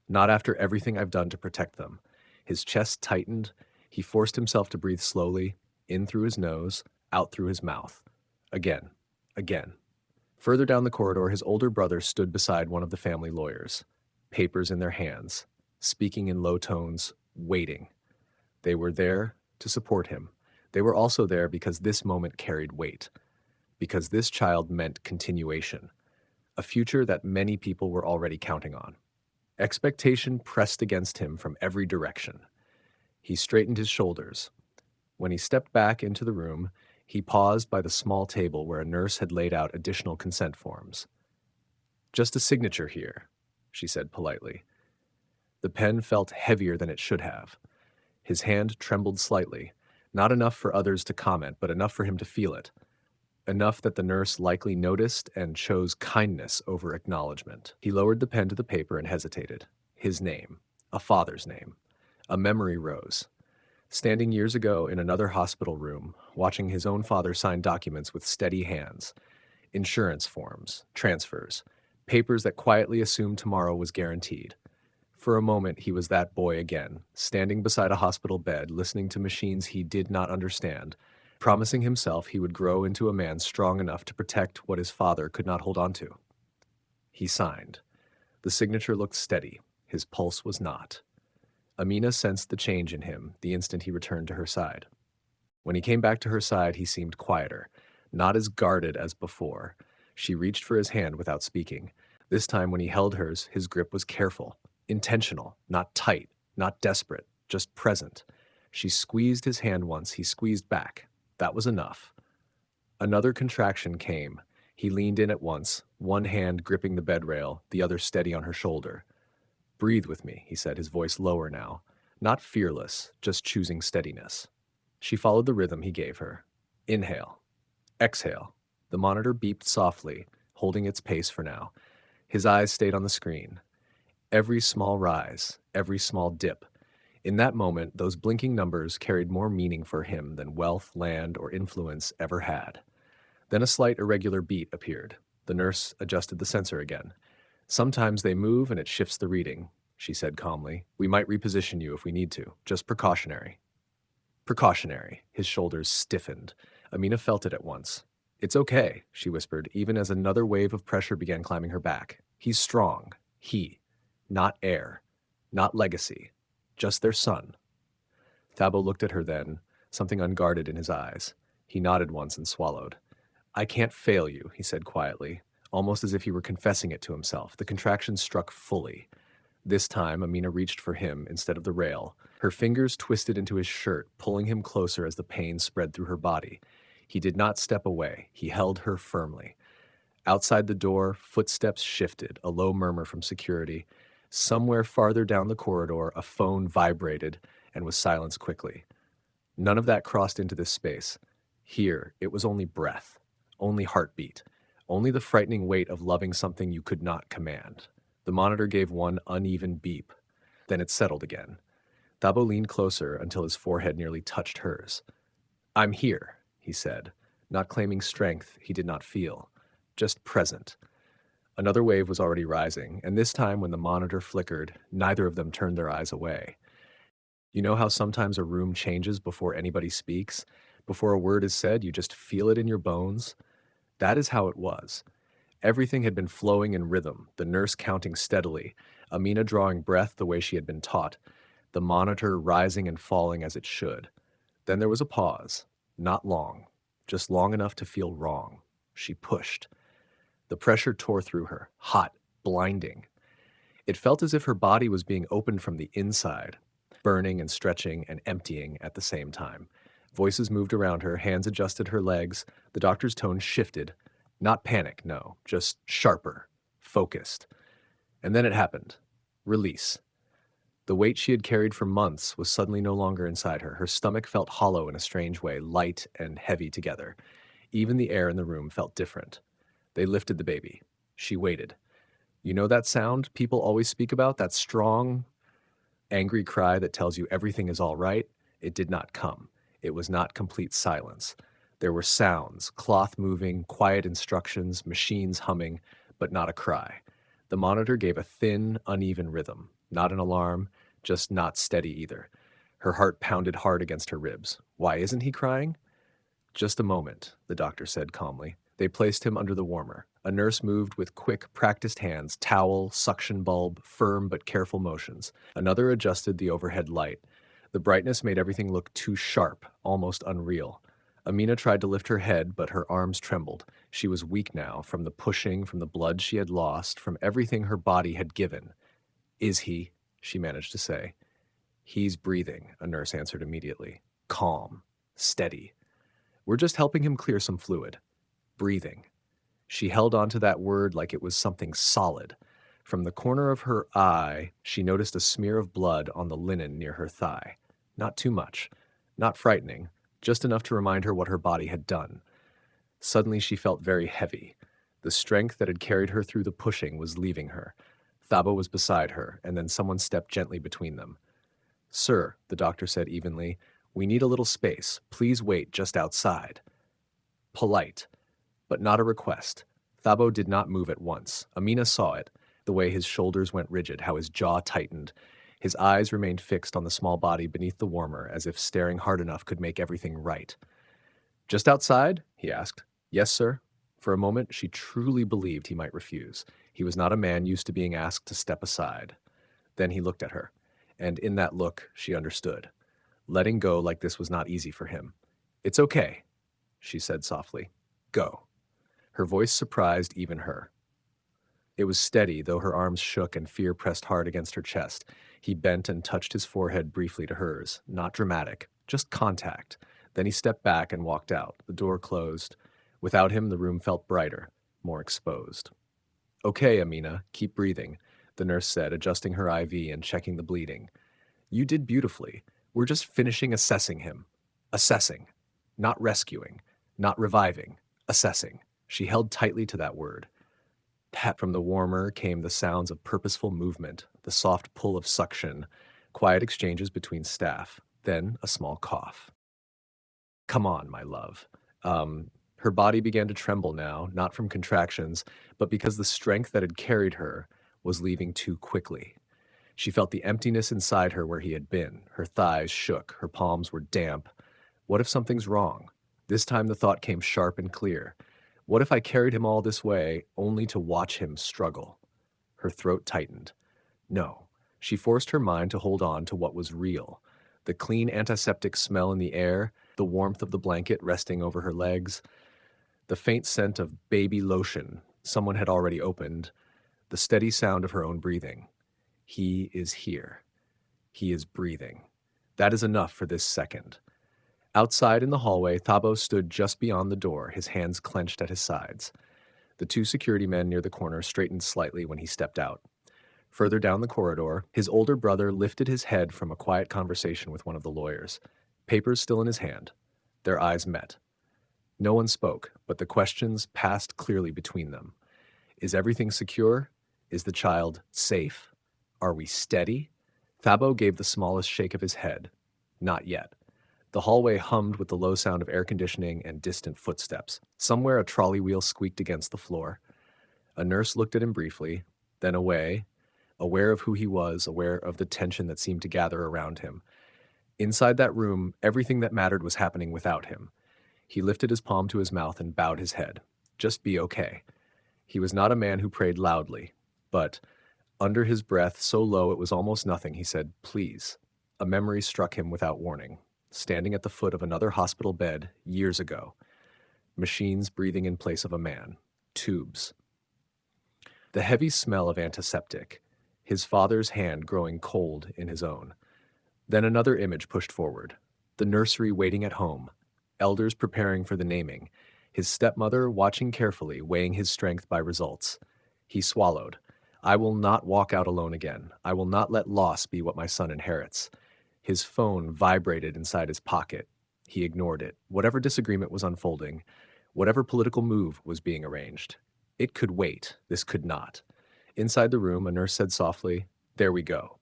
Not after everything I've done to protect them. His chest tightened. He forced himself to breathe slowly, in through his nose, out through his mouth. Again. Again. Further down the corridor, his older brother stood beside one of the family lawyers, papers in their hands, speaking in low tones, waiting. They were there to support him. They were also there because this moment carried weight, because this child meant continuation, a future that many people were already counting on. Expectation pressed against him from every direction. He straightened his shoulders. When he stepped back into the room, he paused by the small table where a nurse had laid out additional consent forms. Just a signature here, she said politely. The pen felt heavier than it should have. His hand trembled slightly, not enough for others to comment, but enough for him to feel it. Enough that the nurse likely noticed and chose kindness over acknowledgement. He lowered the pen to the paper and hesitated. His name, a father's name. A memory rose. Standing years ago in another hospital room, watching his own father sign documents with steady hands. Insurance forms, transfers, papers that quietly assumed tomorrow was guaranteed. For a moment, he was that boy again, standing beside a hospital bed, listening to machines he did not understand, promising himself he would grow into a man strong enough to protect what his father could not hold on to. He signed. The signature looked steady. His pulse was not. Amina sensed the change in him the instant he returned to her side. When he came back to her side, he seemed quieter, not as guarded as before. She reached for his hand without speaking. This time, when he held hers, his grip was careful, intentional, not tight, not desperate, just present. She squeezed his hand once. He squeezed back. That was enough. Another contraction came. He leaned in at once, one hand gripping the bed rail, the other steady on her shoulder. Breathe with me, he said, his voice lower now. Not fearless, just choosing steadiness. She followed the rhythm he gave her. Inhale. Exhale. The monitor beeped softly, holding its pace for now. His eyes stayed on the screen. Every small rise, every small dip. In that moment, those blinking numbers carried more meaning for him than wealth, land, or influence ever had. Then a slight irregular beat appeared. The nurse adjusted the sensor again. "Sometimes they move and it shifts the reading," she said calmly. "We might reposition you if we need to. Just precautionary." Precautionary. His shoulders stiffened. Amina felt it at once. "It's okay," she whispered, even as another wave of pressure began climbing her back. "He's strong. He. Not heir. Not legacy. Just their son." Thabo looked at her then, something unguarded in his eyes. He nodded once and swallowed. "I can't fail you," he said quietly, almost as if he were confessing it to himself. The contraction struck fully. This time, Amina reached for him instead of the rail. Her fingers twisted into his shirt, pulling him closer as the pain spread through her body. He did not step away. He held her firmly. Outside the door, footsteps shifted, a low murmur from security. Somewhere farther down the corridor, a phone vibrated and was silenced quickly. None of that crossed into this space. Here, it was only breath, only heartbeat, only the frightening weight of loving something you could not command. The monitor gave one uneven beep. Then it settled again. Thabo leaned closer until his forehead nearly touched hers. "I'm here," he said, not claiming strength he did not feel, just present. Another wave was already rising, and this time when the monitor flickered, neither of them turned their eyes away. You know how sometimes a room changes before anybody speaks? Before a word is said, you just feel it in your bones? That is how it was. Everything had been flowing in rhythm, the nurse counting steadily, Amina drawing breath the way she had been taught, the monitor rising and falling as it should. Then there was a pause. Not long. Just long enough to feel wrong. She pushed. The pressure tore through her, hot, blinding. It felt as if her body was being opened from the inside, burning and stretching and emptying at the same time. Voices moved around her, hands adjusted her legs. The doctor's tone shifted. Not panic, no, just sharper, focused. And then it happened. Release. The weight she had carried for months was suddenly no longer inside her. Her stomach felt hollow in a strange way, light and heavy together. Even the air in the room felt different. They lifted the baby. She waited. You know that sound people always speak about? That strong, angry cry that tells you everything is all right? It did not come. It was not complete silence. There were sounds, cloth moving, quiet instructions, machines humming, but not a cry. The monitor gave a thin, uneven rhythm. Not an alarm, just not steady either. Her heart pounded hard against her ribs. Why isn't he crying? Just a moment, the doctor said calmly. They placed him under the warmer. A nurse moved with quick, practiced hands, towel, suction bulb, firm but careful motions. Another adjusted the overhead light. The brightness made everything look too sharp, almost unreal. Amina tried to lift her head, but her arms trembled. She was weak now, from the pushing, from the blood she had lost, from everything her body had given. "Is he?" she managed to say. "He's breathing," a nurse answered immediately. "Calm. Steady. We're just helping him clear some fluid." Breathing. She held on to that word like it was something solid. From the corner of her eye, she noticed a smear of blood on the linen near her thigh. Not too much. Not frightening. Just enough to remind her what her body had done. Suddenly she felt very heavy. The strength that had carried her through the pushing was leaving her. Thabo was beside her, and then someone stepped gently between them. "Sir," the doctor said evenly, "we need a little space. Please wait just outside." Polite, but not a request. Thabo did not move at once. Amina saw it, the way his shoulders went rigid, how his jaw tightened. His eyes remained fixed on the small body beneath the warmer, as if staring hard enough could make everything right. "Just outside?" he asked. "Yes, sir." For a moment, she truly believed he might refuse. He was not a man used to being asked to step aside. Then he looked at her, and in that look, she understood. Letting go like this was not easy for him. "It's okay," she said softly. "Go." Her voice surprised even her. It was steady, though her arms shook and fear pressed hard against her chest. He bent and touched his forehead briefly to hers. Not dramatic, just contact. Then he stepped back and walked out. The door closed. Without him, the room felt brighter, more exposed. "Okay, Amina, keep breathing," the nurse said, adjusting her IV and checking the bleeding. "You did beautifully. We're just finishing assessing him. Assessing. Not rescuing. Not reviving. Assessing." She held tightly to that word. Pat from the warmer came the sounds of purposeful movement, the soft pull of suction, quiet exchanges between staff, then a small cough. Come on, my love. Her body began to tremble now, not from contractions, but because the strength that had carried her was leaving too quickly. She felt the emptiness inside her where he had been. Her thighs shook, her palms were damp. What if something's wrong? This time the thought came sharp and clear. What if I carried him all this way only to watch him struggle? Her throat tightened. No. She forced her mind to hold on to what was real. The clean antiseptic smell in the air, the warmth of the blanket resting over her legs, the faint scent of baby lotion someone had already opened, the steady sound of her own breathing. He is here. He is breathing. That is enough for this second. Outside in the hallway, Thabo stood just beyond the door, his hands clenched at his sides. The two security men near the corner straightened slightly when he stepped out. Further down the corridor, his older brother lifted his head from a quiet conversation with one of the lawyers, papers still in his hand. Their eyes met. No one spoke, but the questions passed clearly between them. Is everything secure? Is the child safe? Are we steady? Thabo gave the smallest shake of his head. Not yet. The hallway hummed with the low sound of air conditioning and distant footsteps. Somewhere a trolley wheel squeaked against the floor. A nurse looked at him briefly, then away, aware of who he was, aware of the tension that seemed to gather around him. Inside that room, everything that mattered was happening without him. He lifted his palm to his mouth and bowed his head. Just be okay. He was not a man who prayed loudly, but under his breath, so low it was almost nothing, he said, please. A memory struck him without warning. Standing at the foot of another hospital bed years ago. Machines breathing in place of a man. Tubes. The heavy smell of antiseptic. His father's hand growing cold in his own. Then another image pushed forward. The nursery waiting at home. Elders preparing for the naming. His stepmother watching carefully, weighing his strength by results. He swallowed. I will not walk out alone again. I will not let loss be what my son inherits. His phone vibrated inside his pocket. He ignored it. Whatever disagreement was unfolding, whatever political move was being arranged. It could wait. This could not. Inside the room, a nurse said softly, "There we go."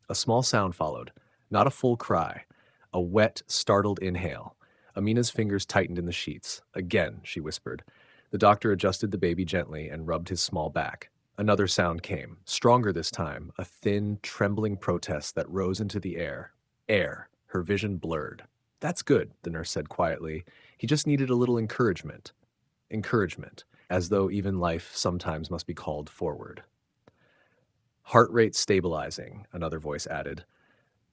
A small sound followed. Not a full cry. A wet, startled inhale. Amina's fingers tightened in the sheets. Again, she whispered. The doctor adjusted the baby gently and rubbed his small back. Another sound came, stronger this time, a thin, trembling protest that rose into the air. Air. Her vision blurred. That's good, the nurse said quietly. He just needed a little encouragement. Encouragement, as though even life sometimes must be called forward. Heart rate stabilizing, another voice added.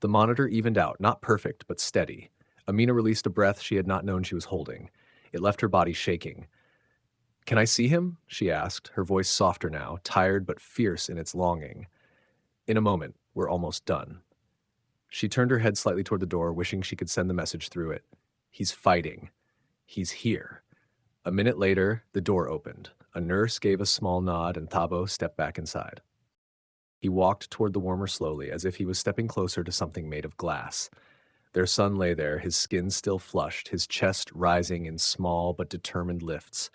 The monitor evened out, not perfect, but steady. Amina released a breath she had not known she was holding. It left her body shaking. Can I see him? She asked, her voice softer now, tired but fierce in its longing. In a moment, we're almost done. She turned her head slightly toward the door, wishing she could send the message through it. He's fighting. He's here. A minute later, the door opened. A nurse gave a small nod and Thabo stepped back inside. He walked toward the warmer slowly, as if he was stepping closer to something made of glass. Their son lay there, his skin still flushed, his chest rising in small but determined lifts.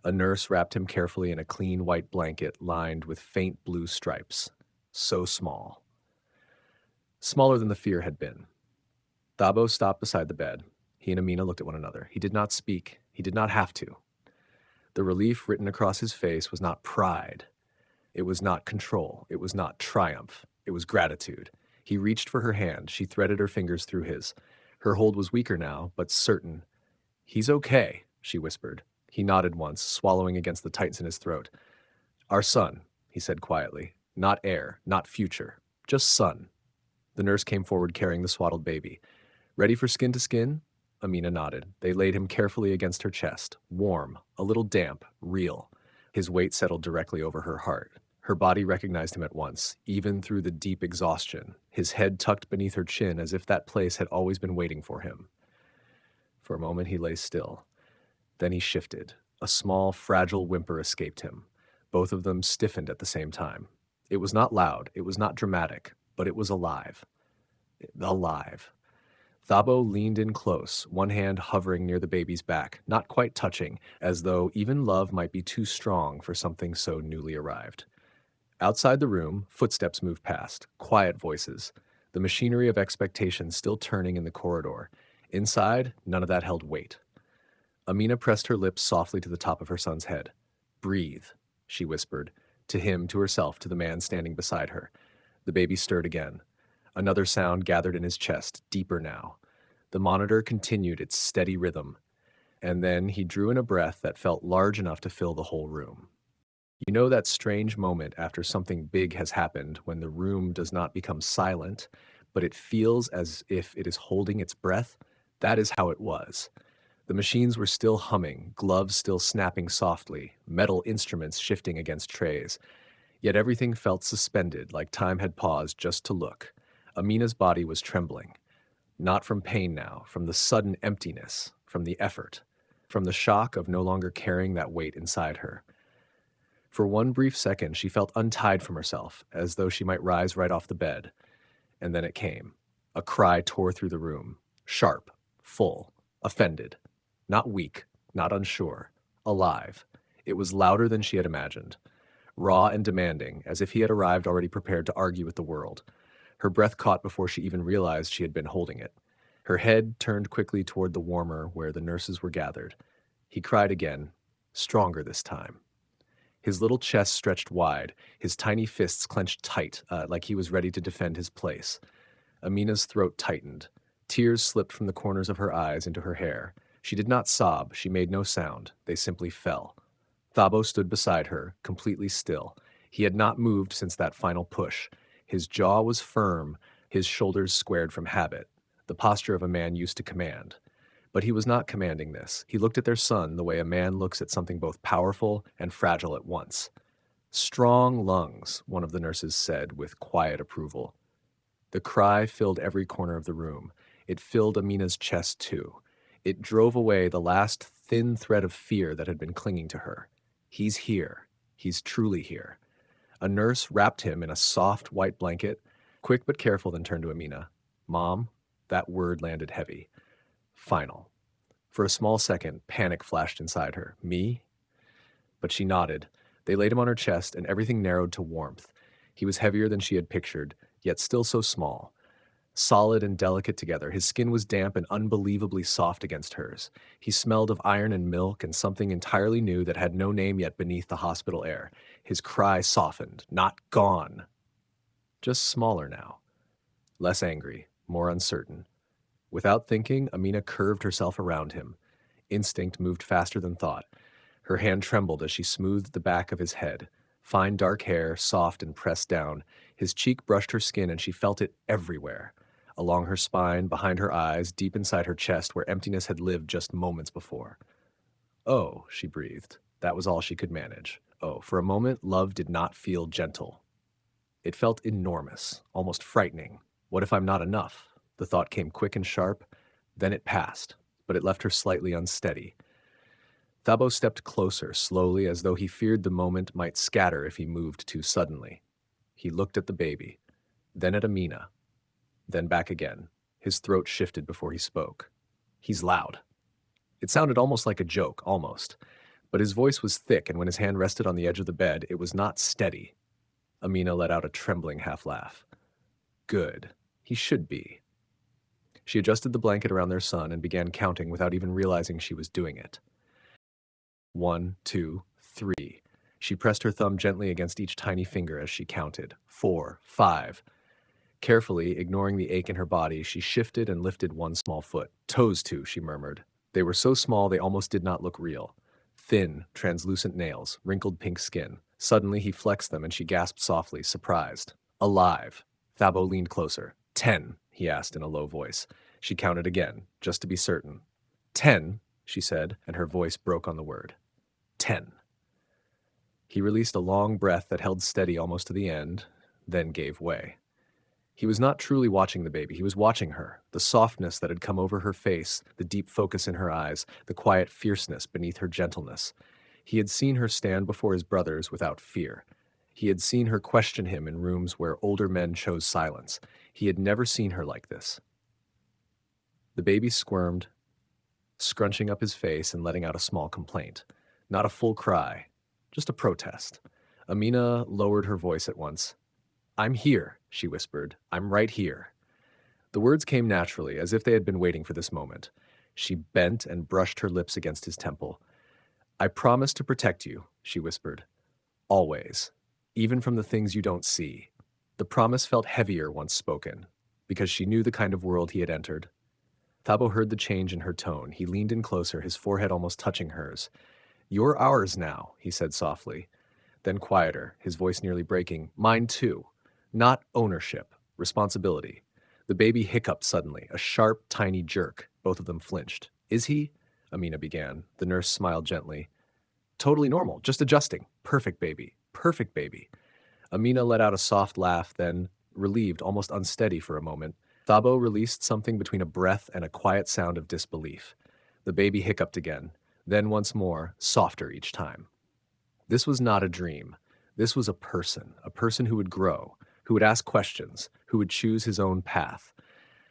A nurse wrapped him carefully in a clean white blanket lined with faint blue stripes. So small. Smaller than the fear had been. Thabo stopped beside the bed. He and Amina looked at one another. He did not speak. He did not have to. The relief written across his face was not pride. It was not control. It was not triumph. It was gratitude. He reached for her hand. She threaded her fingers through his. Her hold was weaker now, but certain. He's okay, she whispered. He nodded once, swallowing against the tightness in his throat. Our son, he said quietly. Not heir, not future. Just son. The nurse came forward carrying the swaddled baby. Ready for skin to skin? Amina nodded. They laid him carefully against her chest. Warm, a little damp, real. His weight settled directly over her heart. Her body recognized him at once, even through the deep exhaustion, his head tucked beneath her chin as if that place had always been waiting for him. For a moment he lay still. Then he shifted. A small, fragile whimper escaped him. Both of them stiffened at the same time. It was not loud, it was not dramatic, but it was alive. Alive. Thabo leaned in close, one hand hovering near the baby's back, not quite touching, as though even love might be too strong for something so newly arrived. Outside the room, footsteps moved past, quiet voices. the machinery of expectation still turning in the corridor. Inside, none of that held weight. Amina pressed her lips softly to the top of her son's head. "Breathe," she whispered, to him, to herself, to the man standing beside her. The baby stirred again. Another sound gathered in his chest, deeper now. The monitor continued its steady rhythm, and then he drew in a breath that felt large enough to fill the whole room. You know that strange moment after something big has happened when the room does not become silent, but it feels as if it is holding its breath? That is how it was. The machines were still humming, gloves still snapping softly, metal instruments shifting against trays. Yet everything felt suspended, like time had paused just to look. Amina's body was trembling. Not from pain now, from the sudden emptiness, from the effort, from the shock of no longer carrying that weight inside her. For one brief second, she felt untied from herself, as though she might rise right off the bed. And then it came. A cry tore through the room. Sharp, full, offended. Not weak, not unsure. Alive. It was louder than she had imagined. Raw and demanding, as if he had arrived already prepared to argue with the world. Her breath caught before she even realized she had been holding it. Her head turned quickly toward the warmer where the nurses were gathered. He cried again, stronger this time. His little chest stretched wide, his tiny fists clenched tight, like he was ready to defend his place. Amina's throat tightened. Tears slipped from the corners of her eyes into her hair. She did not sob, she made no sound, they simply fell. Thabo stood beside her, completely still. He had not moved since that final push. His jaw was firm, his shoulders squared from habit, the posture of a man used to command. But he was not commanding this. He looked at their son the way a man looks at something both powerful and fragile at once. "Strong lungs," one of the nurses said with quiet approval. The cry filled every corner of the room. It filled Amina's chest too. It drove away the last thin thread of fear that had been clinging to her. He's here. He's truly here. A nurse wrapped him in a soft white blanket, quick but careful, then turned to Amina. "Mom," that word landed heavy. Final. For a small second, panic flashed inside her. "Me?" But she nodded. They laid him on her chest, and everything narrowed to warmth. He was heavier than she had pictured, yet still so small. Solid and delicate together, his skin was damp and unbelievably soft against hers. He smelled of iron and milk and something entirely new that had no name yet beneath the hospital air. His cry softened. Not gone. Just smaller now. Less angry, more uncertain. Without thinking, Amina curved herself around him. Instinct moved faster than thought. Her hand trembled as she smoothed the back of his head. Fine dark hair, soft and pressed down. His cheek brushed her skin and she felt it everywhere. Along her spine, behind her eyes, deep inside her chest where emptiness had lived just moments before. "Oh," she breathed. That was all she could manage. Oh, for a moment, love did not feel gentle. It felt enormous, almost frightening. What if I'm not enough? The thought came quick and sharp. Then it passed, but it left her slightly unsteady. Thabo stepped closer, slowly, as though he feared the moment might scatter if he moved too suddenly. He looked at the baby, then at Amina, then back again. His throat shifted before he spoke. "He's loud." It sounded almost like a joke, almost. But his voice was thick, and when his hand rested on the edge of the bed, it was not steady. Amina let out a trembling half-laugh. "Good. He should be." She adjusted the blanket around their son and began counting without even realizing she was doing it. 1, 2, 3. She pressed her thumb gently against each tiny finger as she counted. 4, 5. Carefully, ignoring the ache in her body, she shifted and lifted one small foot. "Toes too," she murmured. They were so small they almost did not look real. Thin, translucent nails, wrinkled pink skin. Suddenly he flexed them and she gasped softly, surprised. "Alive." Thabo leaned closer. 10, he asked in a low voice. She counted again, just to be certain. 10, she said, and her voice broke on the word. 10. He released a long breath that held steady almost to the end, then gave way. He was not truly watching the baby, he was watching her, the softness that had come over her face, the deep focus in her eyes, the quiet fierceness beneath her gentleness. He had seen her stand before his brothers without fear. He had seen her question him in rooms where older men chose silence. He had never seen her like this. The baby squirmed, scrunching up his face and letting out a small complaint. Not a full cry, just a protest. Amina lowered her voice at once. "I'm here," she whispered. "I'm right here." The words came naturally, as if they had been waiting for this moment. She bent and brushed her lips against his temple. I promise to protect you, she whispered. Always. Even from the things you don't see. The promise felt heavier once spoken, because she knew the kind of world he had entered. Thabo heard the change in her tone. He leaned in closer, his forehead almost touching hers. You're ours now, he said softly. Then quieter, his voice nearly breaking. Mine too. Not ownership, responsibility. The baby hiccuped suddenly, a sharp, tiny jerk. Both of them flinched. Is he? Amina began. The nurse smiled gently. Totally normal, just adjusting. Perfect baby. Perfect baby. Amina let out a soft laugh, then, relieved, almost unsteady for a moment, Thabo released something between a breath and a quiet sound of disbelief. The baby hiccuped again, then once more, softer each time. This was not a dream. This was a person who would grow, who would ask questions, who would choose his own path.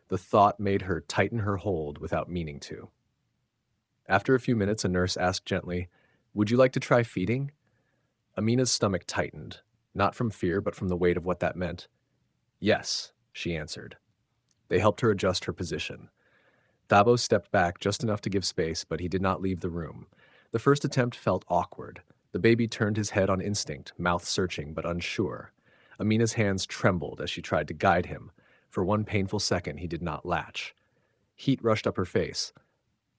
The thought made her tighten her hold without meaning to. After a few minutes, a nurse asked gently, Would you like to try feeding? Amina's stomach tightened, not from fear, but from the weight of what that meant. Yes, she answered. They helped her adjust her position. Thabo stepped back just enough to give space, but he did not leave the room. The first attempt felt awkward. The baby turned his head on instinct, mouth searching but unsure. Amina's hands trembled as she tried to guide him. For one painful second, he did not latch. Heat rushed up her face.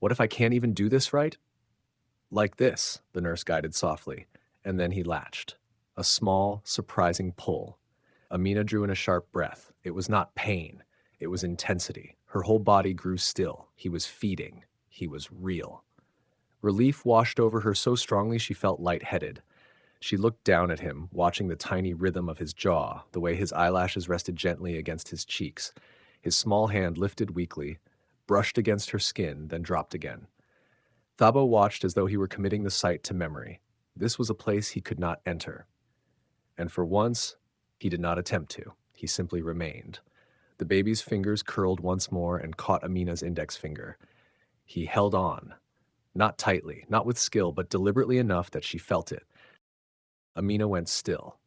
What if I can't even do this right? Like this, the nurse guided softly, and then he latched. A small, surprising pull. Amina drew in a sharp breath. It was not pain. It was intensity. Her whole body grew still. He was feeding. He was real. Relief washed over her so strongly she felt lightheaded. She looked down at him, watching the tiny rhythm of his jaw, the way his eyelashes rested gently against his cheeks. His small hand lifted weakly, brushed against her skin, then dropped again. Thabo watched as though he were committing the sight to memory. This was a place he could not enter. And for once, he did not attempt to. He simply remained. The baby's fingers curled once more and caught Amina's index finger. He held on. Not tightly, not with skill, but deliberately enough that she felt it. Amina went still.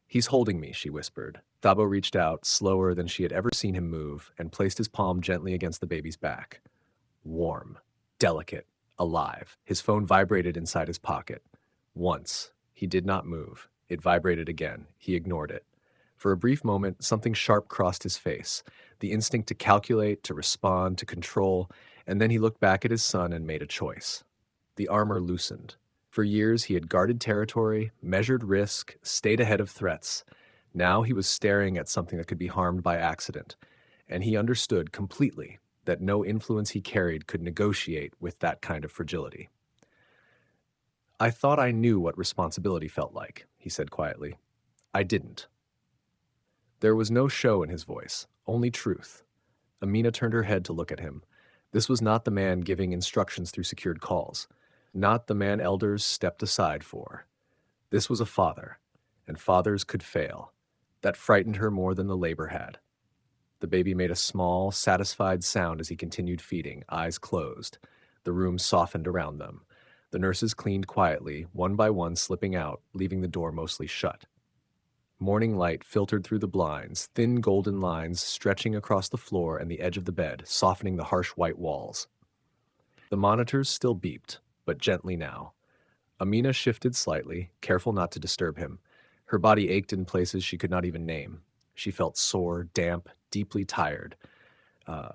He's holding me, she whispered. Thabo reached out, slower than she had ever seen him move, and placed his palm gently against the baby's back. Warm, delicate, alive. His phone vibrated inside his pocket. Once. He did not move. It vibrated again. He ignored it. For a brief moment, something sharp crossed his face. The instinct to calculate, to respond, to control, and then he looked back at his son and made a choice. The armor loosened. For years, he had guarded territory, measured risk, stayed ahead of threats. Now he was staring at something that could be harmed by accident, and he understood completely that no influence he carried could negotiate with that kind of fragility. I thought I knew what responsibility felt like, he said quietly. I didn't. There was no show in his voice, only truth. Amina turned her head to look at him. This was not the man giving instructions through secured calls, not the man elders stepped aside for. This was a father, and fathers could fail. That frightened her more than the labor had. The baby made a small, satisfied sound as he continued feeding, eyes closed. The room softened around them. The nurses cleaned quietly, one by one slipping out, leaving the door mostly shut. Morning light filtered through the blinds, thin golden lines stretching across the floor and the edge of the bed, softening the harsh white walls. The monitors still beeped, but gently now. Amina shifted slightly, careful not to disturb him. Her body ached in places she could not even name. She felt sore, damp, deeply tired.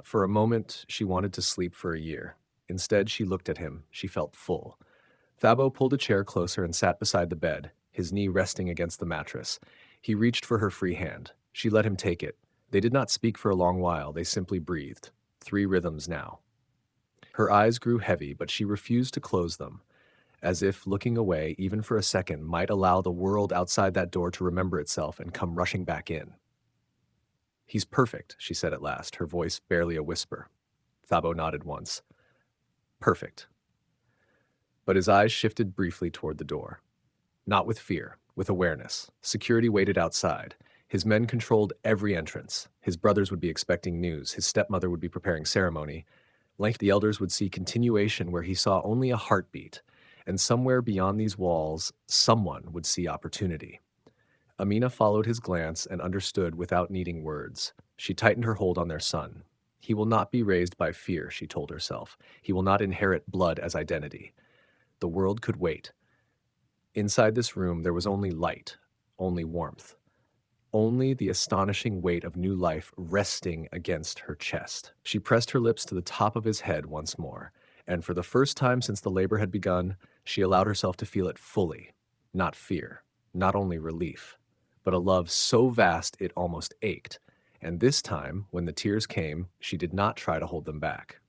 For a moment, she wanted to sleep for a year. Instead, she looked at him. She felt full. Thabo pulled a chair closer and sat beside the bed, his knee resting against the mattress. He reached for her free hand. She let him take it. They did not speak for a long while. They simply breathed. 3 rhythms now. Her eyes grew heavy, but she refused to close them, as if looking away, even for a second, might allow the world outside that door to remember itself and come rushing back in. He's perfect, she said at last, her voice barely a whisper. Thabo nodded once. Perfect. But his eyes shifted briefly toward the door. Not with fear, with awareness. Security waited outside. His men controlled every entrance. His brothers would be expecting news. His stepmother would be preparing ceremony. The elders would see continuation where he saw only a heartbeat. And somewhere beyond these walls, someone would see opportunity. Amina followed his glance and understood without needing words. She tightened her hold on their son. He will not be raised by fear, she told herself. He will not inherit blood as identity. The world could wait. Inside this room, there was only light, only warmth, only the astonishing weight of new life resting against her chest. She pressed her lips to the top of his head once more, and for the first time since the labor had begun, she allowed herself to feel it fully. Not fear, not only relief, but a love so vast it almost ached. And this time, when the tears came, she did not try to hold them back.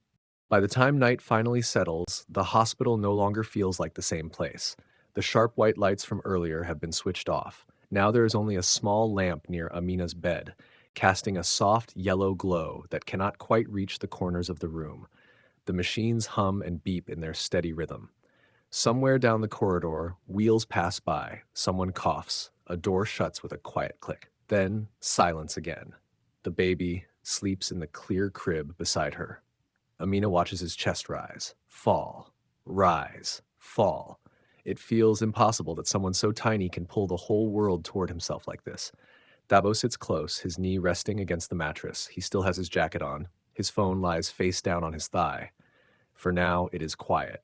By the time night finally settles, the hospital no longer feels like the same place. The sharp white lights from earlier have been switched off. Now there is only a small lamp near Amina's bed, casting a soft yellow glow that cannot quite reach the corners of the room. The machines hum and beep in their steady rhythm. Somewhere down the corridor, wheels pass by, someone coughs, a door shuts with a quiet click. Then, silence again. The baby sleeps in the clear crib beside her. Amina watches his chest rise, fall, rise, fall. It feels impossible that someone so tiny can pull the whole world toward himself like this. Dabo sits close, his knee resting against the mattress. He still has his jacket on. His phone lies face down on his thigh. For now, it is quiet.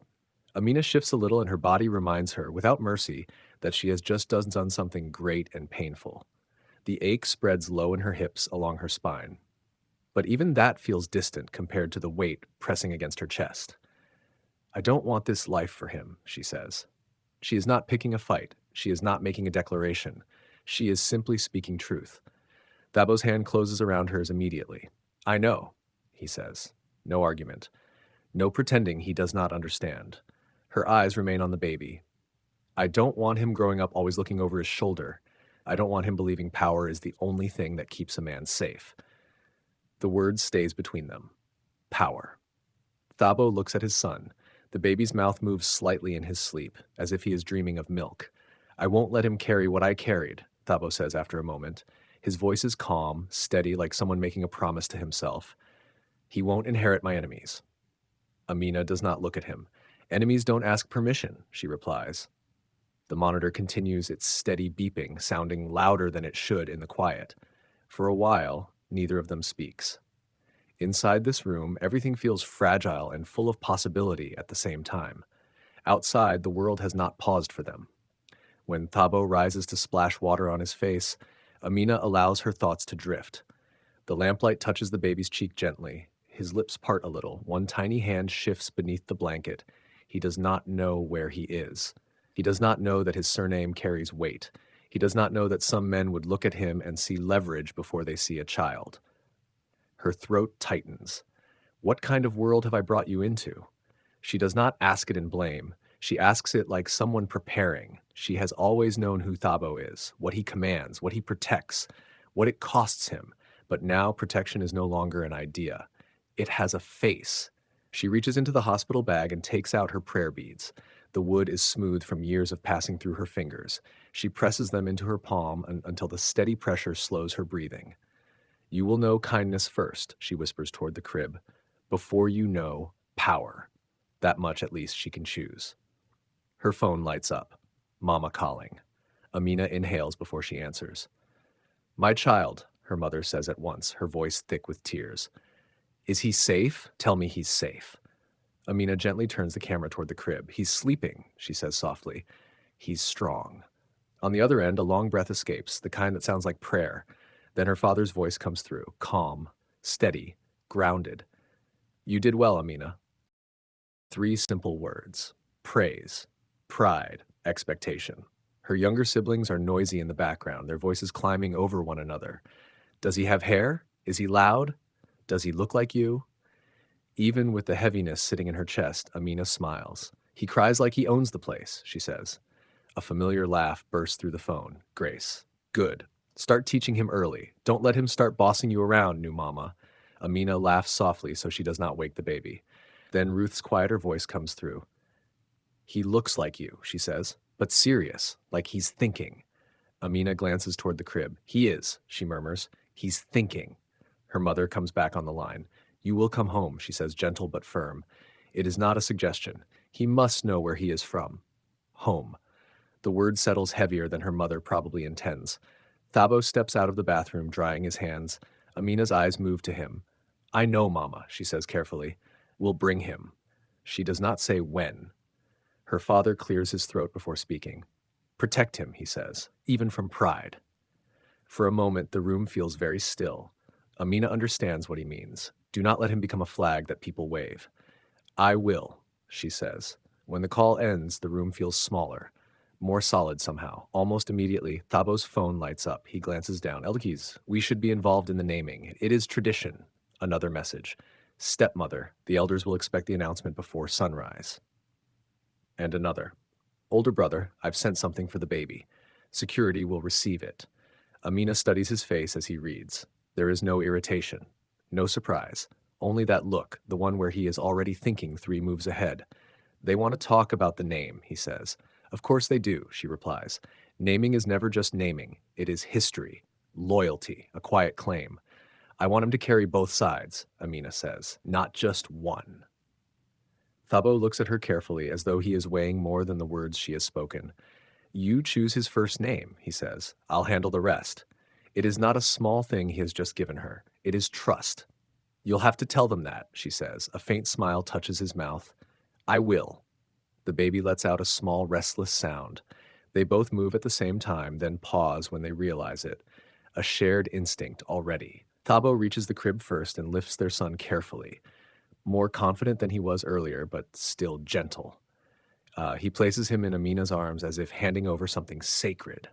Amina shifts a little and her body reminds her, without mercy, that she has just done something great and painful. The ache spreads low in her hips along her spine. But even that feels distant compared to the weight pressing against her chest. I don't want this life for him, she says. She is not picking a fight. She is not making a declaration. She is simply speaking truth. Dabo's hand closes around hers immediately. I know, he says. No argument. No pretending he does not understand. Her eyes remain on the baby. I don't want him growing up always looking over his shoulder. I don't want him believing power is the only thing that keeps a man safe. The word stays between them. Power. Thabo looks at his son. The baby's mouth moves slightly in his sleep, as if he is dreaming of milk. I won't let him carry what I carried, Thabo says after a moment. His voice is calm, steady, like someone making a promise to himself. He won't inherit my enemies. Amina does not look at him. Enemies don't ask permission, she replies. The monitor continues its steady beeping, sounding louder than it should in the quiet. For a while, neither of them speaks. Inside this room, everything feels fragile and full of possibility at the same time. Outside, the world has not paused for them. When Thabo rises to splash water on his face, Amina allows her thoughts to drift. The lamplight touches the baby's cheek gently. His lips part a little. One tiny hand shifts beneath the blanket. He does not know where he is. He does not know that his surname carries weight. He does not know that some men would look at him and see leverage before they see a child. Her throat tightens. What kind of world have I brought you into? She does not ask it in blame. She asks it like someone preparing. She has always known who Thabo is, what he commands, what he protects, what it costs him. But now protection is no longer an idea. It has a face. She reaches into the hospital bag and takes out her prayer beads. The wood is smooth from years of passing through her fingers. She presses them into her palm until the steady pressure slows her breathing. You will know kindness first, she whispers toward the crib, before you know power. That much at least she can choose. Her phone lights up. Mama calling. Amina inhales before she answers. My child, her mother says at once, her voice thick with tears. Is he safe? Tell me he's safe. Amina gently turns the camera toward the crib. He's sleeping, she says softly. He's strong. On the other end, a long breath escapes, the kind that sounds like prayer. Then her father's voice comes through, calm, steady, grounded. You did well, Amina. 3 simple words. Praise, pride, expectation. Her younger siblings are noisy in the background, their voices climbing over one another. Does he have hair? Is he loud? Does he look like you? Even with the heaviness sitting in her chest, Amina smiles. He cries like he owns the place, she says. A familiar laugh bursts through the phone. Grace. Good. Start teaching him early. Don't let him start bossing you around, new mama. Amina laughs softly so she does not wake the baby. Then Ruth's quieter voice comes through. He looks like you, she says, but serious, like he's thinking. Amina glances toward the crib. He is, she murmurs. He's thinking. Her mother comes back on the line. You will come home, she says, gentle but firm. It is not a suggestion. He must know where he is from. Home. The word settles heavier than her mother probably intends. Thabo steps out of the bathroom, drying his hands. Amina's eyes move to him. I know, Mama, she says carefully. We'll bring him. She does not say when. Her father clears his throat before speaking. Protect him, he says, even from pride. For a moment, the room feels very still. Amina understands what he means. Do not let him become a flag that people wave. I will, she says. When the call ends, the room feels smaller, more solid somehow. Almost immediately, Thabo's phone lights up. He glances down. Elkis, we should be involved in the naming. It is tradition. Another message. Stepmother, the elders will expect the announcement before sunrise. And another. Older brother, I've sent something for the baby. Security will receive it. Amina studies his face as he reads. There is no irritation, no surprise, only that look, the one where he is already thinking 3 moves ahead. They want to talk about the name, he says. Of course they do, she replies. Naming is never just naming. It is history, loyalty, a quiet claim. I want him to carry both sides, Amina says, not just one. Thabo looks at her carefully as though he is weighing more than the words she has spoken. You choose his first name, he says. I'll handle the rest. It is not a small thing he has just given her. It is trust. You'll have to tell them that, she says. A faint smile touches his mouth. I will. The baby lets out a small, restless sound. They both move at the same time, then pause when they realize it. A shared instinct already. Thabo reaches the crib first and lifts their son carefully. More confident than he was earlier, but still gentle. He places him in Amina's arms as if handing over something sacred.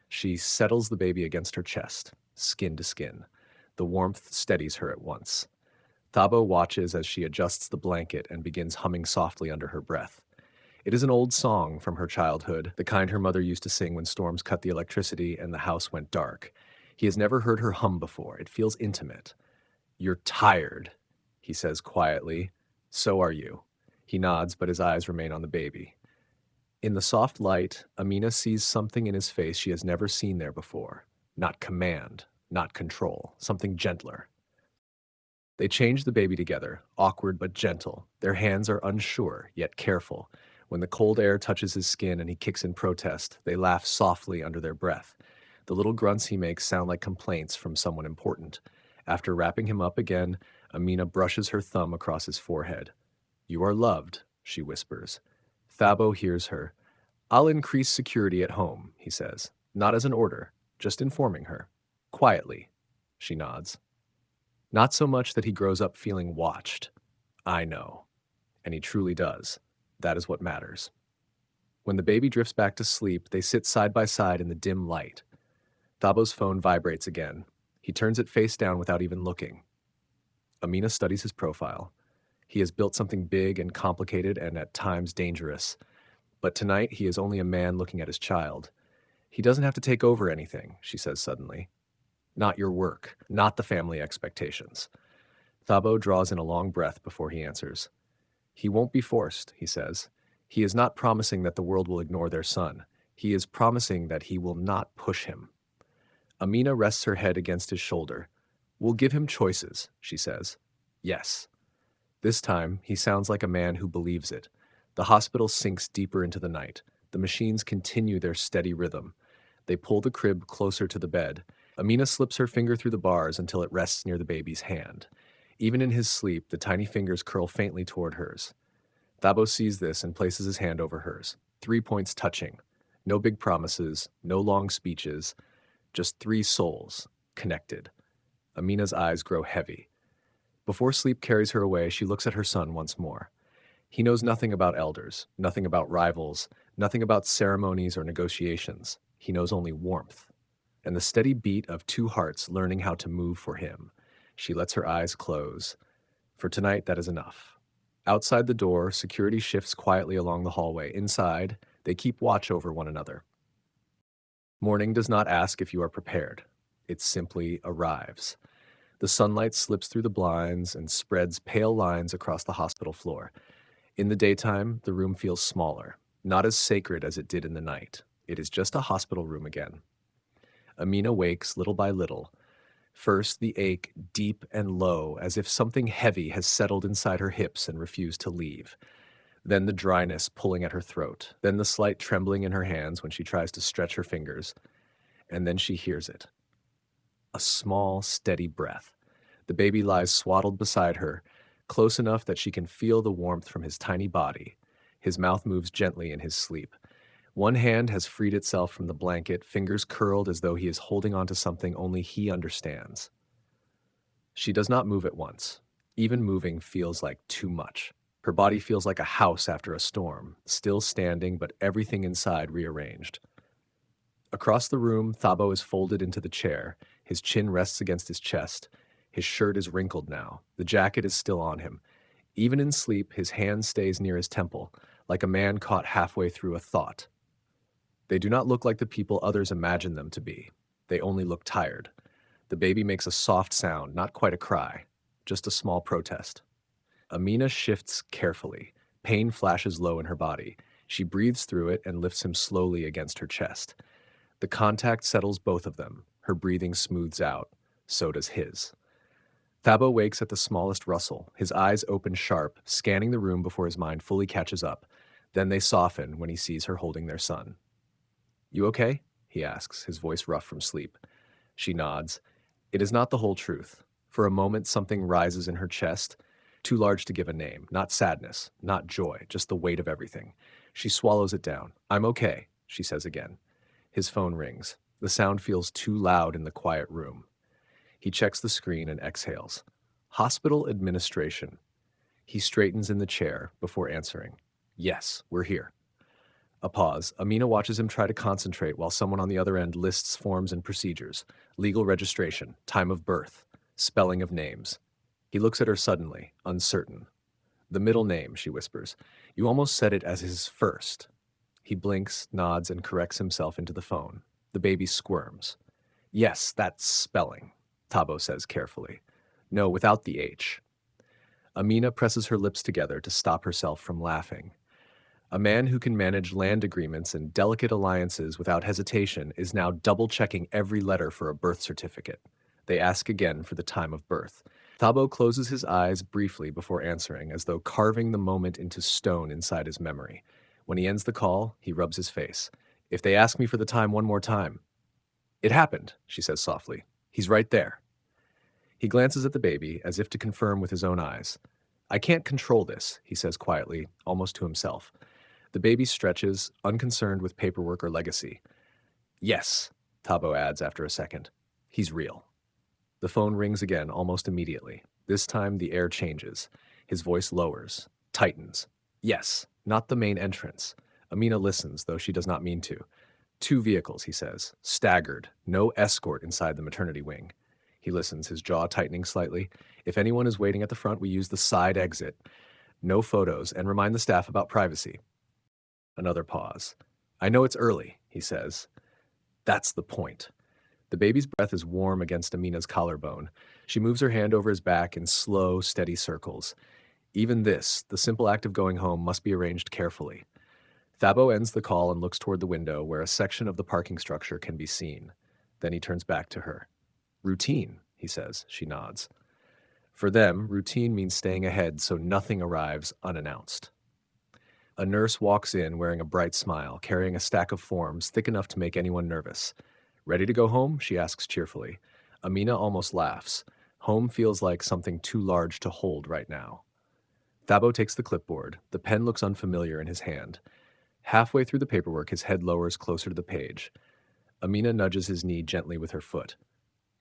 She settles the baby against her chest, skin to skin. The warmth steadies her at once. Thabo watches as she adjusts the blanket and begins humming softly under her breath. It is an old song from her childhood, the kind her mother used to sing when storms cut the electricity and the house went dark. He has never heard her hum before. It feels intimate. You're tired, he says quietly. So are you. He nods, but his eyes remain on the baby. In the soft light, Amina sees something in his face she has never seen there before. Not command, not control, something gentler. They change the baby together, awkward but gentle. Their hands are unsure, yet careful. When the cold air touches his skin and he kicks in protest, they laugh softly under their breath. The little grunts he makes sound like complaints from someone important. After wrapping him up again, Amina brushes her thumb across his forehead. You are loved, she whispers. Thabo hears her. I'll increase security at home, he says. Not as an order, just informing her. Quietly, she nods. Not so much that he grows up feeling watched. I know. And he truly does. That is what matters. When the baby drifts back to sleep, they sit side by side in the dim light. Thabo's phone vibrates again. He turns it face down without even looking. Amina studies his profile. He has built something big and complicated and at times dangerous. But tonight he is only a man looking at his child. He doesn't have to take over anything, she says suddenly. Not your work, not the family expectations. Thabo draws in a long breath before he answers. He won't be forced, he says. He is not promising that the world will ignore their son. He is promising that he will not push him. Amina rests her head against his shoulder. We'll give him choices, she says. Yes. This time, he sounds like a man who believes it. The hospital sinks deeper into the night. The machines continue their steady rhythm. They pull the crib closer to the bed. Amina slips her finger through the bars until it rests near the baby's hand. Even in his sleep, the tiny fingers curl faintly toward hers. Thabo sees this and places his hand over hers. 3 points touching. No big promises, no long speeches. Just 3 souls, connected. Amina's eyes grow heavy. Before sleep carries her away, she looks at her son once more. He knows nothing about elders, nothing about rivals, nothing about ceremonies or negotiations. He knows only warmth. And the steady beat of 2 hearts learning how to move for him. She lets her eyes close. For tonight, that is enough. Outside the door, security shifts quietly along the hallway. Inside, they keep watch over one another. Morning does not ask if you are prepared. It simply arrives. The sunlight slips through the blinds and spreads pale lines across the hospital floor. In the daytime, the room feels smaller, not as sacred as it did in the night. It is just a hospital room again. Amina wakes little by little. First, the ache deep and low, as if something heavy has settled inside her hips and refused to leave. then the dryness pulling at her throat, then the slight trembling in her hands when she tries to stretch her fingers, and then she hears it. A small, steady breath. The baby lies swaddled beside her, close enough that she can feel the warmth from his tiny body. His mouth moves gently in his sleep. One hand has freed itself from the blanket, fingers curled as though he is holding onto something only he understands. She does not move at once. Even moving feels like too much. Her body feels like a house after a storm, still standing, but everything inside rearranged. Across the room, Thabo is folded into the chair. His chin rests against his chest. His shirt is wrinkled now. The jacket is still on him. Even in sleep, his hand stays near his temple, like a man caught halfway through a thought. They do not look like the people others imagine them to be. They only look tired. The baby makes a soft sound, not quite a cry, just a small protest. Amina shifts carefully. Pain flashes low in her body. She breathes through it and lifts him slowly against her chest. The contact settles both of them. Her breathing smooths out. So does his. Thabo wakes at the smallest rustle, his eyes open sharp, scanning the room before his mind fully catches up. Then they soften when he sees her holding their son. "You okay?" he asks, his voice rough from sleep. She nods. It is not the whole truth. For a moment, something rises in her chest, too large to give a name. Not sadness, not joy, just the weight of everything. She swallows it down. "I'm okay," she says again. His phone rings. The sound feels too loud in the quiet room. He checks the screen and exhales. Hospital administration. He straightens in the chair before answering. "Yes, we're here." A pause. Amina watches him try to concentrate while someone on the other end lists forms and procedures. Legal registration, time of birth, spelling of names. He looks at her suddenly, uncertain. "The middle name," she whispers. "You almost said it as his first." He blinks, nods, and corrects himself into the phone. The baby squirms. "Yes, that's spelling," Thabo says carefully. "No, without the H." Amina presses her lips together to stop herself from laughing. A man who can manage land agreements and delicate alliances without hesitation is now double-checking every letter for a birth certificate. They ask again for the time of birth. Thabo closes his eyes briefly before answering, as though carving the moment into stone inside his memory. When he ends the call, he rubs his face. "If they ask me for the time one more time." "It happened," she says softly. "He's right there." He glances at the baby, as if to confirm with his own eyes. "I can't control this," he says quietly, almost to himself. The baby stretches, unconcerned with paperwork or legacy. "Yes," Thabo adds after a second. "He's real." The phone rings again almost immediately. This time the air changes. His voice lowers, tightens. "Yes, not the main entrance." Amina listens, though she does not mean to. "Two vehicles," he says, staggered, no escort inside the maternity wing. He listens, his jaw tightening slightly. "If anyone is waiting at the front, we use the side exit. No photos, and remind the staff about privacy." Another pause. "I know it's early," he says. That's the point. The baby's breath is warm against Amina's collarbone. She moves her hand over his back in slow, steady circles. Even this, the simple act of going home, must be arranged carefully. Thabo ends the call and looks toward the window where a section of the parking structure can be seen. Then he turns back to her. "Routine," he says. She nods. For them, routine means staying ahead so nothing arrives unannounced. A nurse walks in wearing a bright smile, carrying a stack of forms thick enough to make anyone nervous. "Ready to go home?" she asks cheerfully. Amina almost laughs. Home feels like something too large to hold right now. Thabo takes the clipboard. The pen looks unfamiliar in his hand. Halfway through the paperwork, his head lowers closer to the page. Amina nudges his knee gently with her foot.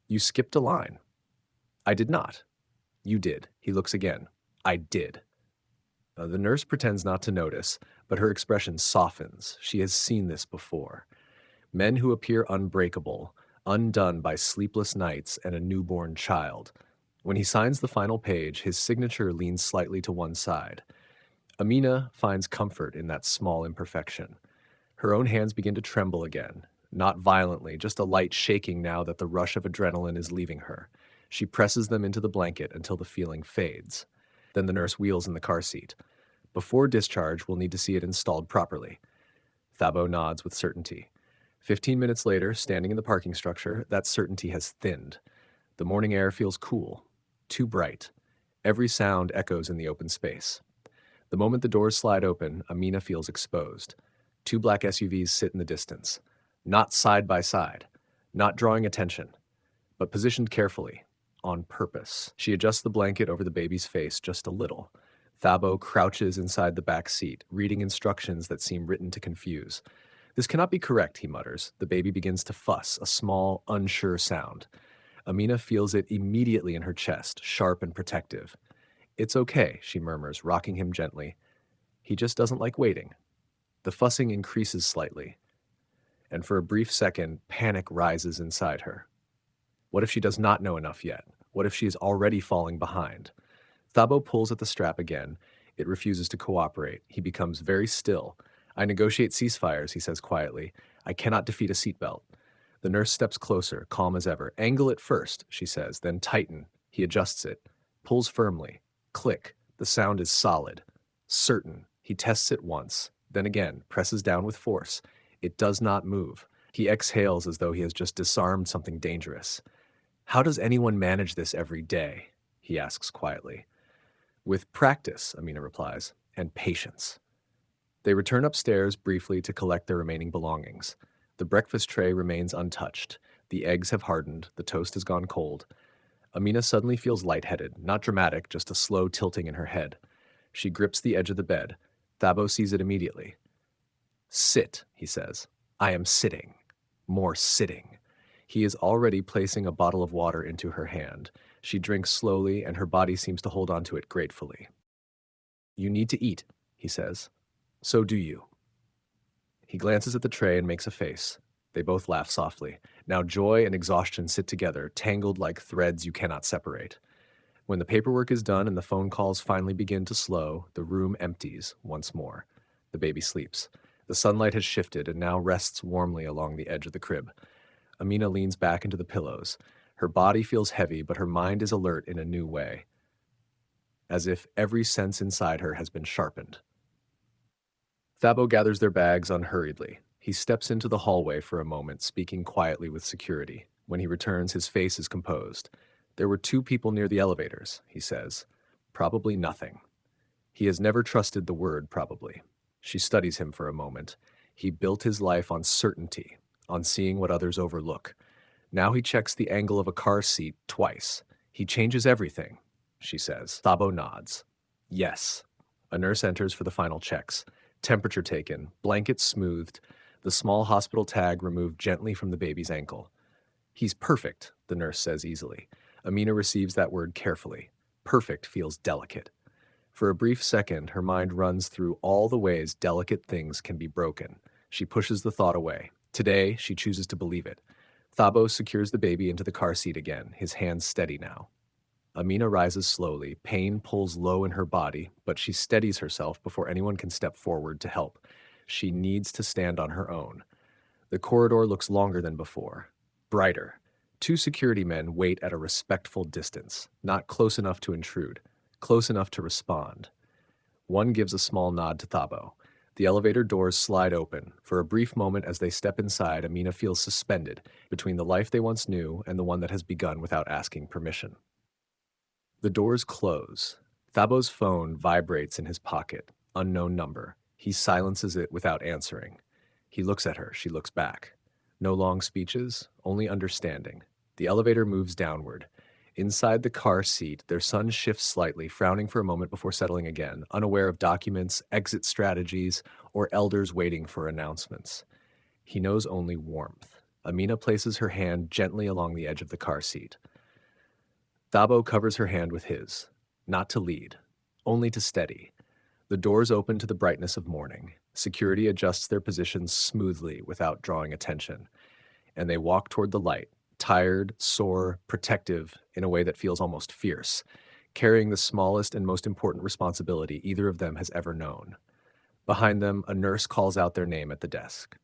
"You skipped a line." "I did not." "You did." He looks again. "I did." The nurse pretends not to notice, but her expression softens. She has seen this before. Men who appear unbreakable, undone by sleepless nights and a newborn child. When he signs the final page, his signature leans slightly to one side. Amina finds comfort in that small imperfection. Her own hands begin to tremble again, not violently, just a light shaking now that the rush of adrenaline is leaving her. She presses them into the blanket until the feeling fades. Then the nurse wheels in the car seat. "Before discharge, we'll need to see it installed properly." Thabo nods with certainty. 15 minutes later, standing in the parking structure, that certainty has thinned. The morning air feels cool, too bright. Every sound echoes in the open space. The moment the doors slide open, Amina feels exposed. Two black SUVs sit in the distance, not side by side, not drawing attention, but positioned carefully, on purpose. She adjusts the blanket over the baby's face just a little. Thabo crouches inside the back seat, reading instructions that seem written to confuse. This cannot be correct, he mutters. The baby begins to fuss, a small, unsure sound. Amina feels it immediately in her chest, sharp and protective. It's okay, she murmurs, rocking him gently. He just doesn't like waiting. The fussing increases slightly, and for a brief second, panic rises inside her. What if she does not know enough yet? What if she is already falling behind? Thabo pulls at the strap again. It refuses to cooperate. He becomes very still. I negotiate ceasefires, he says quietly. I cannot defeat a seatbelt. The nurse steps closer, calm as ever. Angle it first, she says, then tighten. He adjusts it, pulls firmly. Click. The sound is solid. Certain. He tests it once, then again, presses down with force. It does not move. He exhales as though he has just disarmed something dangerous. How does anyone manage this every day? He asks quietly. With practice, Amina replies, and patience. They return upstairs briefly to collect their remaining belongings. The breakfast tray remains untouched. The eggs have hardened. The toast has gone cold. Amina suddenly feels lightheaded, not dramatic, just a slow tilting in her head. She grips the edge of the bed. Thabo sees it immediately. Sit, he says. I am sitting. More sitting. He is already placing a bottle of water into her hand. She drinks slowly, and her body seems to hold on to it gratefully. You need to eat, he says. So do you. He glances at the tray and makes a face. They both laugh softly. Now joy and exhaustion sit together, tangled like threads you cannot separate. When the paperwork is done and the phone calls finally begin to slow, the room empties once more. The baby sleeps. The sunlight has shifted and now rests warmly along the edge of the crib. Amina leans back into the pillows. Her body feels heavy, but her mind is alert in a new way, as if every sense inside her has been sharpened. Thabo gathers their bags unhurriedly. He steps into the hallway for a moment, speaking quietly with security. When he returns, his face is composed. There were two people near the elevators, he says. Probably nothing. He has never trusted the word probably. She studies him for a moment. He built his life on certainty, on seeing what others overlook. Now he checks the angle of a car seat twice. He changes everything, she says. Thabo nods. Yes. A nurse enters for the final checks. Temperature taken, blankets smoothed, the small hospital tag removed gently from the baby's ankle. He's perfect, the nurse says easily. Amina receives that word carefully. Perfect feels delicate. For a brief second, her mind runs through all the ways delicate things can be broken. She pushes the thought away. Today, she chooses to believe it. Thabo secures the baby into the car seat again, his hands steady now. Amina rises slowly. Pain pulls low in her body, but she steadies herself before anyone can step forward to help. She needs to stand on her own. The corridor looks longer than before, brighter. Two security men wait at a respectful distance, not close enough to intrude, close enough to respond. One gives a small nod to Thabo. The elevator doors slide open. For a brief moment as they step inside, Amina feels suspended between the life they once knew and the one that has begun without asking permission. The doors close. Thabo's phone vibrates in his pocket. Unknown number. He silences it without answering. He looks at her. She looks back. No long speeches, only understanding. The elevator moves downward. Inside the car seat, their son shifts slightly, frowning for a moment before settling again, unaware of documents, exit strategies, or elders waiting for announcements. He knows only warmth. Amina places her hand gently along the edge of the car seat. Thabo covers her hand with his, not to lead, only to steady. The doors open to the brightness of morning. Security adjusts their positions smoothly without drawing attention, and they walk toward the light, tired, sore, protective in a way that feels almost fierce, carrying the smallest and most important responsibility either of them has ever known. Behind them, a nurse calls out their name at the desk.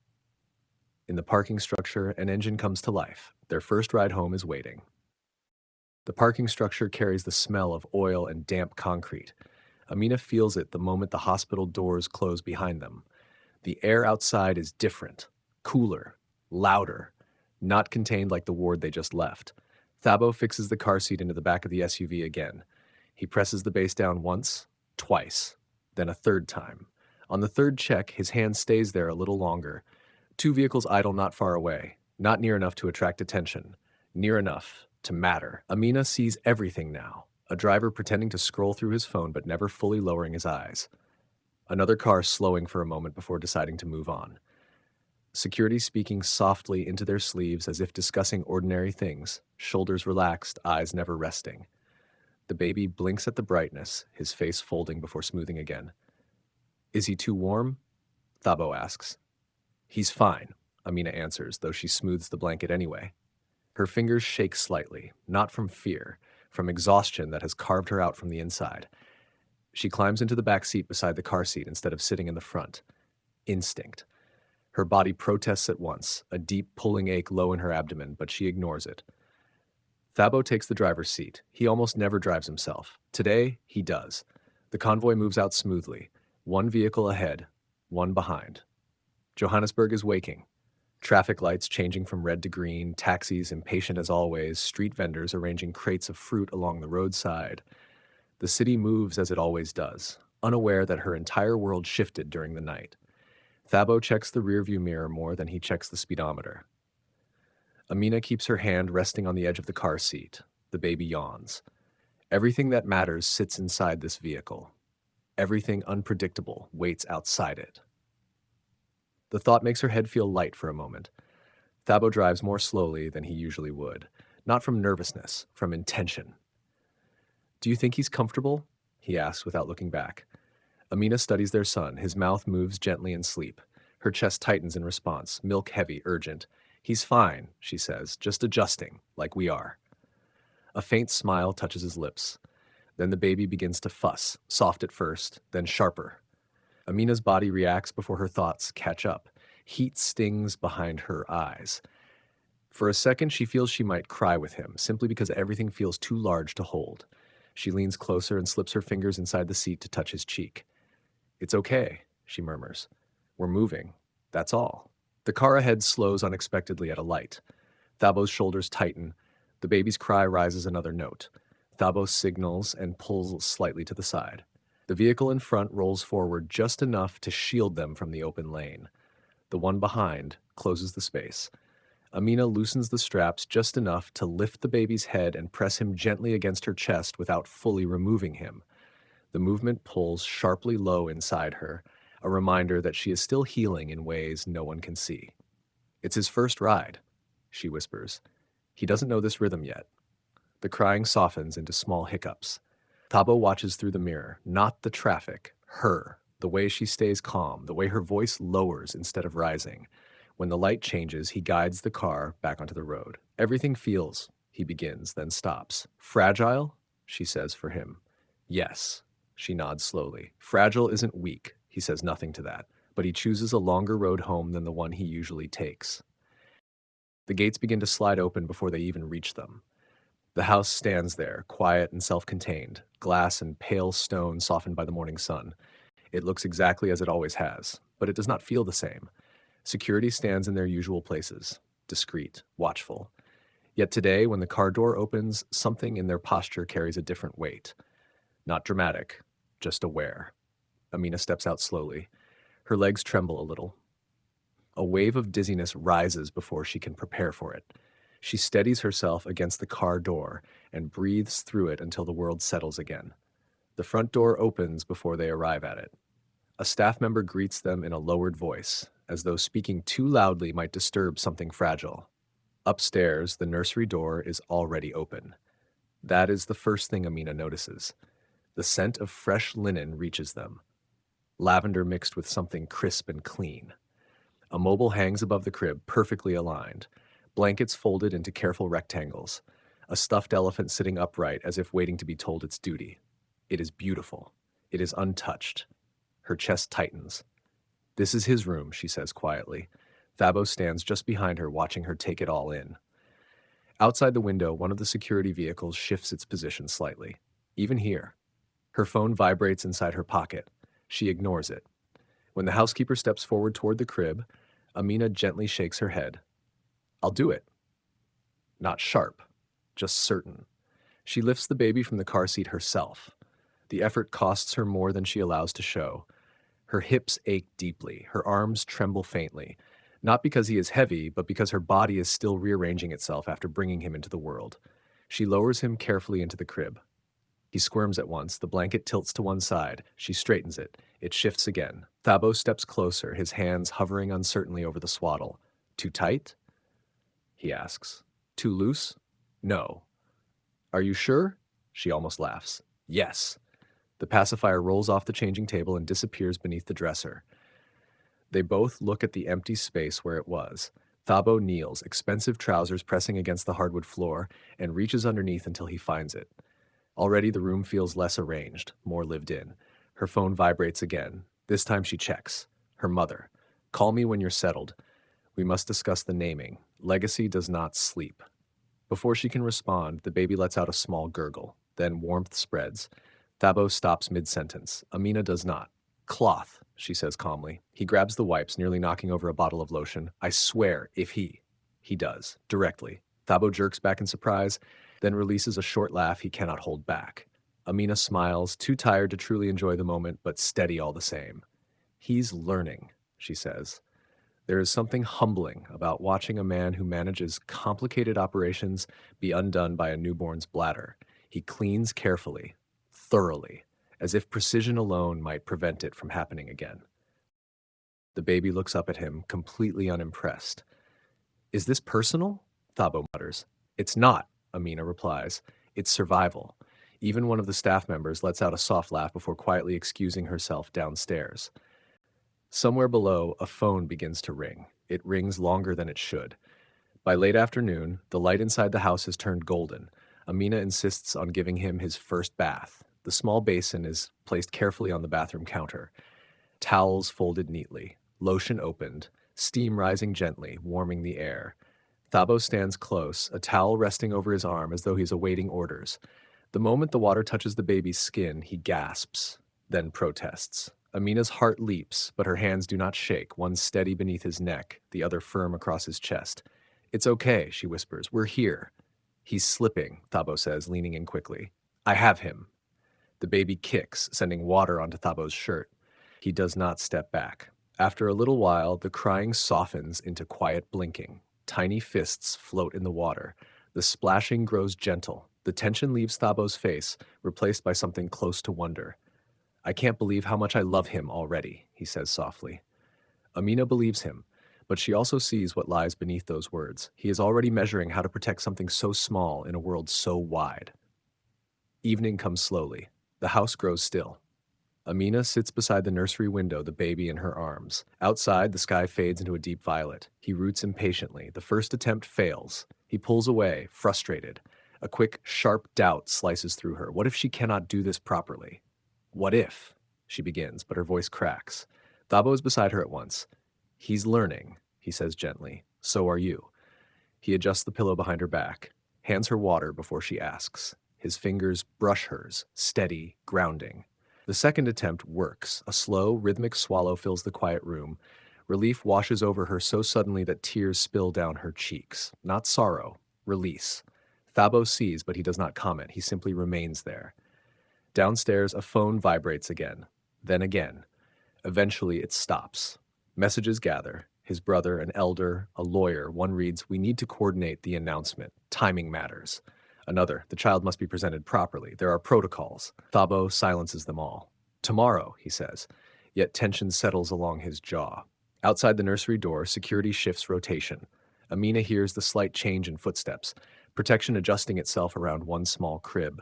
In the parking structure, an engine comes to life. Their first ride home is waiting. The parking structure carries the smell of oil and damp concrete. Amina feels it the moment the hospital doors close behind them. The air outside is different, cooler, louder, not contained like the ward they just left. Thabo fixes the car seat into the back of the SUV again. He presses the base down once, twice. then a third time. On the third check, his hand stays there a little longer. Two vehicles idle not far away, not near enough to attract attention, near enough to matter. Amina sees everything now, a driver pretending to scroll through his phone but never fully lowering his eyes. Another car slowing for a moment before deciding to move on. Security speaking softly into their sleeves as if discussing ordinary things, shoulders relaxed, eyes never resting. The baby blinks at the brightness, his face folding before smoothing again. Is he too warm? Thabo asks. He's fine, Amina answers, though she smooths the blanket anyway. Her fingers shake slightly, not from fear, from exhaustion that has carved her out from the inside. She climbs into the back seat beside the car seat instead of sitting in the front. Instinct. Her body protests at once, a deep pulling ache low in her abdomen, but she ignores it. Thabo takes the driver's seat. He almost never drives himself. Today, he does. The convoy moves out smoothly. One vehicle ahead, one behind. Johannesburg is waking. Traffic lights changing from red to green, taxis impatient as always, street vendors arranging crates of fruit along the roadside. The city moves as it always does, unaware that her entire world shifted during the night. Thabo checks the rearview mirror more than he checks the speedometer. Amina keeps her hand resting on the edge of the car seat. The baby yawns. Everything that matters sits inside this vehicle. Everything unpredictable waits outside it. The thought makes her head feel light for a moment. Thabo drives more slowly than he usually would, not from nervousness, from intention. Do you think he's comfortable? He asks without looking back. Amina studies their son. His mouth moves gently in sleep. Her chest tightens in response, milk heavy, urgent. He's fine, she says, just adjusting, like we are. A faint smile touches his lips. Then the baby begins to fuss, soft at first, then sharper. Amina's body reacts before her thoughts catch up. Heat stings behind her eyes. For a second, she feels she might cry with him, simply because everything feels too large to hold. She leans closer and slips her fingers inside the seat to touch his cheek. It's okay, she murmurs. We're moving. That's all. The car ahead slows unexpectedly at a light. Thabo's shoulders tighten. The baby's cry rises another note. Thabo signals and pulls slightly to the side. The vehicle in front rolls forward just enough to shield them from the open lane. The one behind closes the space. Amina loosens the straps just enough to lift the baby's head and press him gently against her chest without fully removing him. The movement pulls sharply low inside her, a reminder that she is still healing in ways no one can see. It's his first ride, she whispers. He doesn't know this rhythm yet. The crying softens into small hiccups. Thabo watches through the mirror, not the traffic, her, the way she stays calm, the way her voice lowers instead of rising. When the light changes, he guides the car back onto the road. Everything feels, he begins, then stops. Fragile, she says for him. Yes, she nods slowly. Fragile isn't weak, he says nothing to that, but he chooses a longer road home than the one he usually takes. The gates begin to slide open before they even reach them. The house stands there, quiet and self-contained, glass and pale stone softened by the morning sun. It looks exactly as it always has, but it does not feel the same. Security stands in their usual places, discreet, watchful. Yet today, when the car door opens, something in their posture carries a different weight. Not dramatic, just aware. Amina steps out slowly. Her legs tremble a little. A wave of dizziness rises before she can prepare for it. She steadies herself against the car door and breathes through it until the world settles again. The front door opens before they arrive at it. A staff member greets them in a lowered voice, as though speaking too loudly might disturb something fragile. Upstairs, the nursery door is already open. That is the first thing Amina notices. The scent of fresh linen reaches them. Lavender mixed with something crisp and clean. A mobile hangs above the crib, perfectly aligned. Blankets folded into careful rectangles. A stuffed elephant sitting upright as if waiting to be told its duty. It is beautiful. It is untouched. Her chest tightens. This is his room, she says quietly. Thabo stands just behind her, watching her take it all in. Outside the window, one of the security vehicles shifts its position slightly. Even here. Her phone vibrates inside her pocket. She ignores it. When the housekeeper steps forward toward the crib, Amina gently shakes her head. I'll do it. Not sharp, just certain. She lifts the baby from the car seat herself. The effort costs her more than she allows to show. Her hips ache deeply, her arms tremble faintly, not because he is heavy, but because her body is still rearranging itself after bringing him into the world. She lowers him carefully into the crib. He squirms at once, the blanket tilts to one side, she straightens it. It shifts again. Thabo steps closer, his hands hovering uncertainly over the swaddle. Too tight? He asks. Too loose? No. Are you sure? She almost laughs. Yes. The pacifier rolls off the changing table and disappears beneath the dresser. They both look at the empty space where it was. Thabo kneels, expensive trousers pressing against the hardwood floor, and reaches underneath until he finds it. Already the room feels less arranged, more lived in. Her phone vibrates again. This time she checks. Her mother. Call me when you're settled. We must discuss the naming. Legacy does not sleep. Before she can respond, the baby lets out a small gurgle. Then warmth spreads. Thabo stops mid-sentence. Amina does not. Cloth, she says calmly. He grabs the wipes, nearly knocking over a bottle of lotion. I swear, if he. He does, directly. Thabo jerks back in surprise, then releases a short laugh he cannot hold back. Amina smiles, too tired to truly enjoy the moment, but steady all the same. He's learning, she says. There is something humbling about watching a man who manages complicated operations be undone by a newborn's bladder. He cleans carefully, thoroughly, as if precision alone might prevent it from happening again. The baby looks up at him, completely unimpressed. Is this personal? Thabo mutters. It's not, Amina replies. It's survival. Even one of the staff members lets out a soft laugh before quietly excusing herself downstairs. Somewhere below, a phone begins to ring. It rings longer than it should. By late afternoon, the light inside the house has turned golden. Amina insists on giving him his first bath. The small basin is placed carefully on the bathroom counter. Towels folded neatly, lotion opened, steam rising gently, warming the air. Thabo stands close, a towel resting over his arm as though he's awaiting orders. The moment the water touches the baby's skin, he gasps, then protests. Amina's heart leaps, but her hands do not shake, one steady beneath his neck, the other firm across his chest. It's okay, she whispers. We're here. He's slipping, Thabo says, leaning in quickly. I have him. The baby kicks, sending water onto Thabo's shirt. He does not step back. After a little while, the crying softens into quiet blinking. Tiny fists float in the water. The splashing grows gentle. The tension leaves Thabo's face, replaced by something close to wonder. I can't believe how much I love him already, he says softly. Amina believes him, but she also sees what lies beneath those words. He is already measuring how to protect something so small in a world so wide. Evening comes slowly. The house grows still. Amina sits beside the nursery window, the baby in her arms. Outside, the sky fades into a deep violet. He roots impatiently. The first attempt fails. He pulls away, frustrated. A quick, sharp doubt slices through her. What if she cannot do this properly? What if? She begins, but her voice cracks. Thabo is beside her at once. He's learning, he says gently. So are you. He adjusts the pillow behind her back, hands her water before she asks. His fingers brush hers, steady, grounding. The second attempt works. A slow, rhythmic swallow fills the quiet room. Relief washes over her so suddenly that tears spill down her cheeks. Not sorrow, release. Thabo sees, but he does not comment. He simply remains there. Downstairs, a phone vibrates again. Then again. Eventually, it stops. Messages gather. His brother, an elder, a lawyer. One reads, "We need to coordinate the announcement. Timing matters." Another, "The child must be presented properly. There are protocols." Thabo silences them all. "Tomorrow," he says, yet tension settles along his jaw. Outside the nursery door, security shifts rotation. Amina hears the slight change in footsteps, protection adjusting itself around one small crib.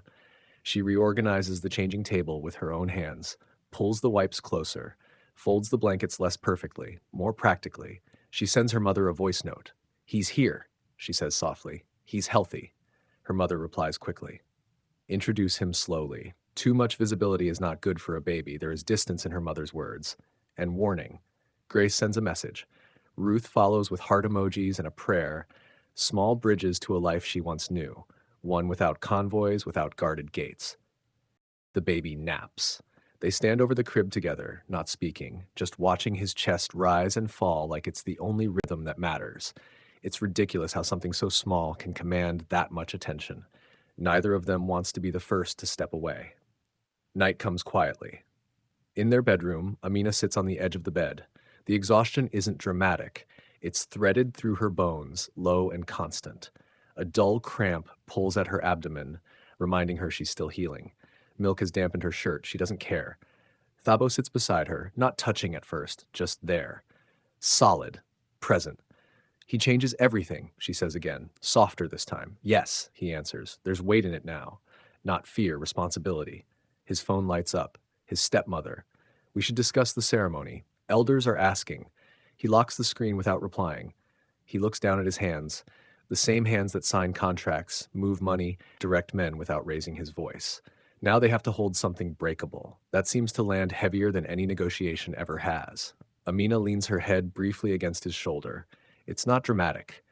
She reorganizes the changing table with her own hands, pulls the wipes closer, folds the blankets less perfectly, more practically. She sends her mother a voice note. "He's here," she says softly. "He's healthy." Her mother replies quickly. Introduce him slowly. Too much visibility is not good for a baby. There is distance in her mother's words. And warning. Grace sends a message. Ruth follows with heart emojis and a prayer. Small bridges to a life she once knew. One without convoys, without guarded gates. The baby naps. They stand over the crib together, not speaking, just watching his chest rise and fall like it's the only rhythm that matters. It's ridiculous how something so small can command that much attention. Neither of them wants to be the first to step away. Night comes quietly. In their bedroom, Amina sits on the edge of the bed. The exhaustion isn't dramatic. It's threaded through her bones, low and constant. A dull cramp pulls at her abdomen, reminding her she's still healing. Milk has dampened her shirt. She doesn't care. Thabo sits beside her, not touching at first, just there. Solid. Present. He changes everything, she says again, softer this time. Yes, he answers. There's weight in it now. Not fear, responsibility. His phone lights up. His stepmother. We should discuss the ceremony. Elders are asking. He locks the screen without replying. He looks down at his hands, the same hands that sign contracts, move money, direct men without raising his voice. Now they have to hold something breakable. That seems to land heavier than any negotiation ever has. Amina leans her head briefly against his shoulder. It's not dramatic.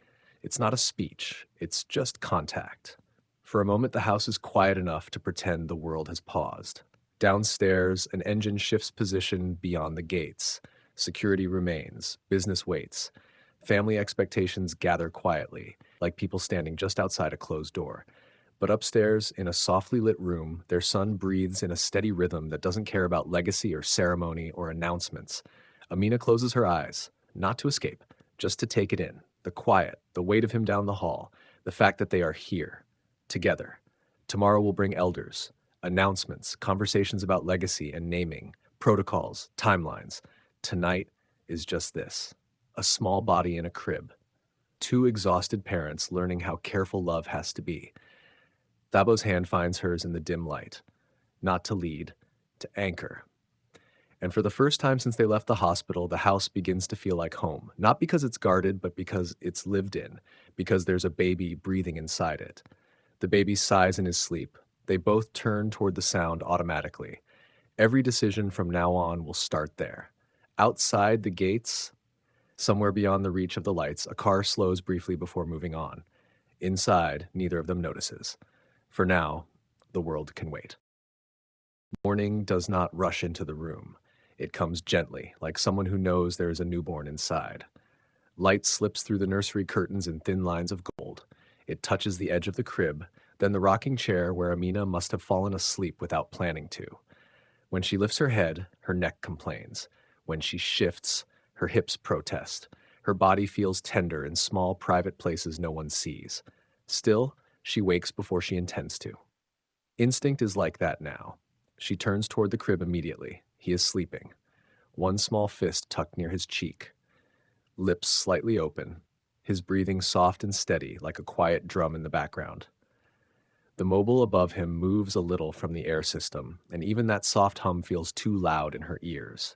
It's not a speech. It's just contact. For a moment, the house is quiet enough to pretend the world has paused. Downstairs, an engine shifts position beyond the gates. Security remains. Business waits. Family expectations gather quietly, like people standing just outside a closed door. But upstairs, in a softly lit room, their son breathes in a steady rhythm that doesn't care about legacy or ceremony or announcements. Amina closes her eyes, not to escape, just to take it in. The quiet, the weight of him down the hall, the fact that they are here, together. Tomorrow will bring elders, announcements, conversations about legacy and naming, protocols, timelines. Tonight is just this. A small body in a crib. Two exhausted parents learning how careful love has to be. Thabo's hand finds hers in the dim light. Not to lead, to anchor. And for the first time since they left the hospital, the house begins to feel like home. Not because it's guarded, but because it's lived in. Because there's a baby breathing inside it. The baby sighs in his sleep. They both turn toward the sound automatically. Every decision from now on will start there. Outside the gates, somewhere beyond the reach of the lights, a car slows briefly before moving on. Inside, neither of them notices. For now, the world can wait. Morning does not rush into the room. It comes gently, like someone who knows there is a newborn inside. Light slips through the nursery curtains in thin lines of gold. It touches the edge of the crib, then the rocking chair where Amina must have fallen asleep without planning to. When she lifts her head, her neck complains. When she shifts, her hips protest. Her body feels tender in small, private places no one sees. Still, she wakes before she intends to. Instinct is like that now. She turns toward the crib immediately. He is sleeping. One small fist tucked near his cheek. Lips slightly open. His breathing soft and steady, like a quiet drum in the background. The mobile above him moves a little from the air system, and even that soft hum feels too loud in her ears.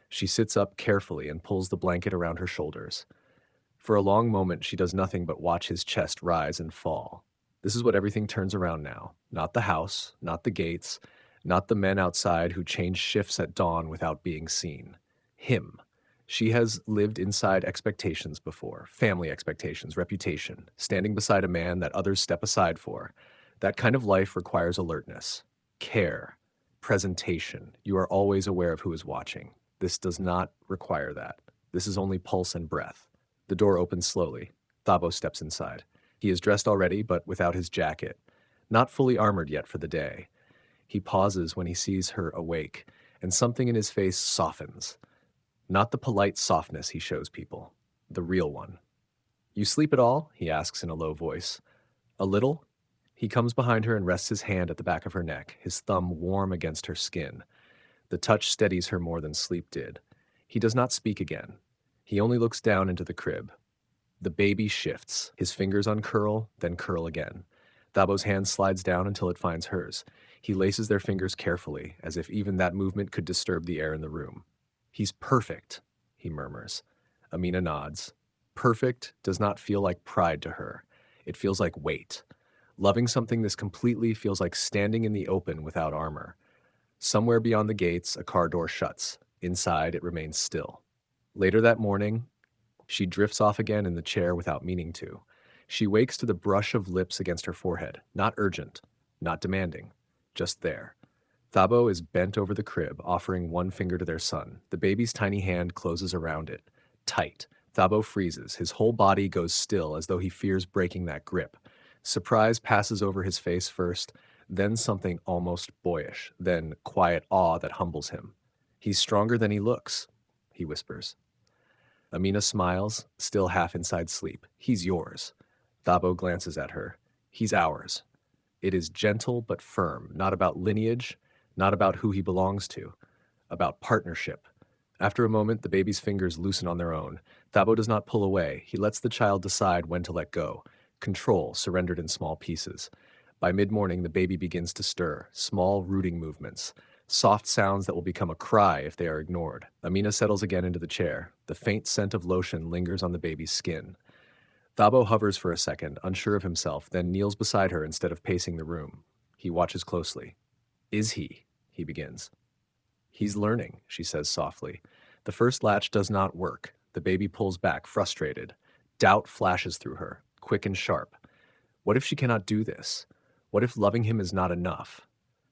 She sits up carefully and pulls the blanket around her shoulders. For a long moment, she does nothing but watch his chest rise and fall. This is what everything turns around now. Not the house, not the gates, not the men outside who change shifts at dawn without being seen. Him. She has lived inside expectations before, family expectations, reputation, standing beside a man that others step aside for. That kind of life requires alertness, care, presentation. You are always aware of who is watching. This does not require that. This is only pulse and breath. The door opens slowly. Thabo steps inside. He is dressed already, but without his jacket. Not fully armored yet for the day. He pauses when he sees her awake, and something in his face softens. Not the polite softness he shows people, the real one. "You sleep at all?" he asks in a low voice. "A little?" He comes behind her and rests his hand at the back of her neck, his thumb warm against her skin. The touch steadies her more than sleep did. He does not speak again. He only looks down into the crib. The baby shifts. His fingers uncurl, then curl again. Thabo's hand slides down until it finds hers. He laces their fingers carefully, as if even that movement could disturb the air in the room. "He's perfect," he murmurs. Amina nods. Perfect does not feel like pride to her. It feels like weight. Loving something this completely feels like standing in the open without armor. Somewhere beyond the gates, a car door shuts. Inside, it remains still. Later that morning, she drifts off again in the chair without meaning to. She wakes to the brush of lips against her forehead. Not urgent, not demanding, just there. Thabo is bent over the crib, offering one finger to their son. The baby's tiny hand closes around it. Tight. Thabo freezes. His whole body goes still, as though he fears breaking that grip. Surprise passes over his face first, then something almost boyish, then quiet awe that humbles him. "He's stronger than he looks," he whispers. Amina smiles, still half inside sleep. "He's yours." Thabo glances at her. "He's ours." It is gentle but firm, not about lineage, not about who he belongs to, about partnership. After a moment, the baby's fingers loosen on their own. Thabo does not pull away. He lets the child decide when to let go. Control surrendered in small pieces. By mid-morning, the baby begins to stir, small rooting movements, soft sounds that will become a cry if they are ignored. Amina settles again into the chair. The faint scent of lotion lingers on the baby's skin. Thabo hovers for a second, unsure of himself, then kneels beside her instead of pacing the room. He watches closely. "Is he?" he begins. "He's learning," she says softly. The first latch does not work. The baby pulls back, frustrated. Doubt flashes through her, quick and sharp. What if she cannot do this? What if loving him is not enough?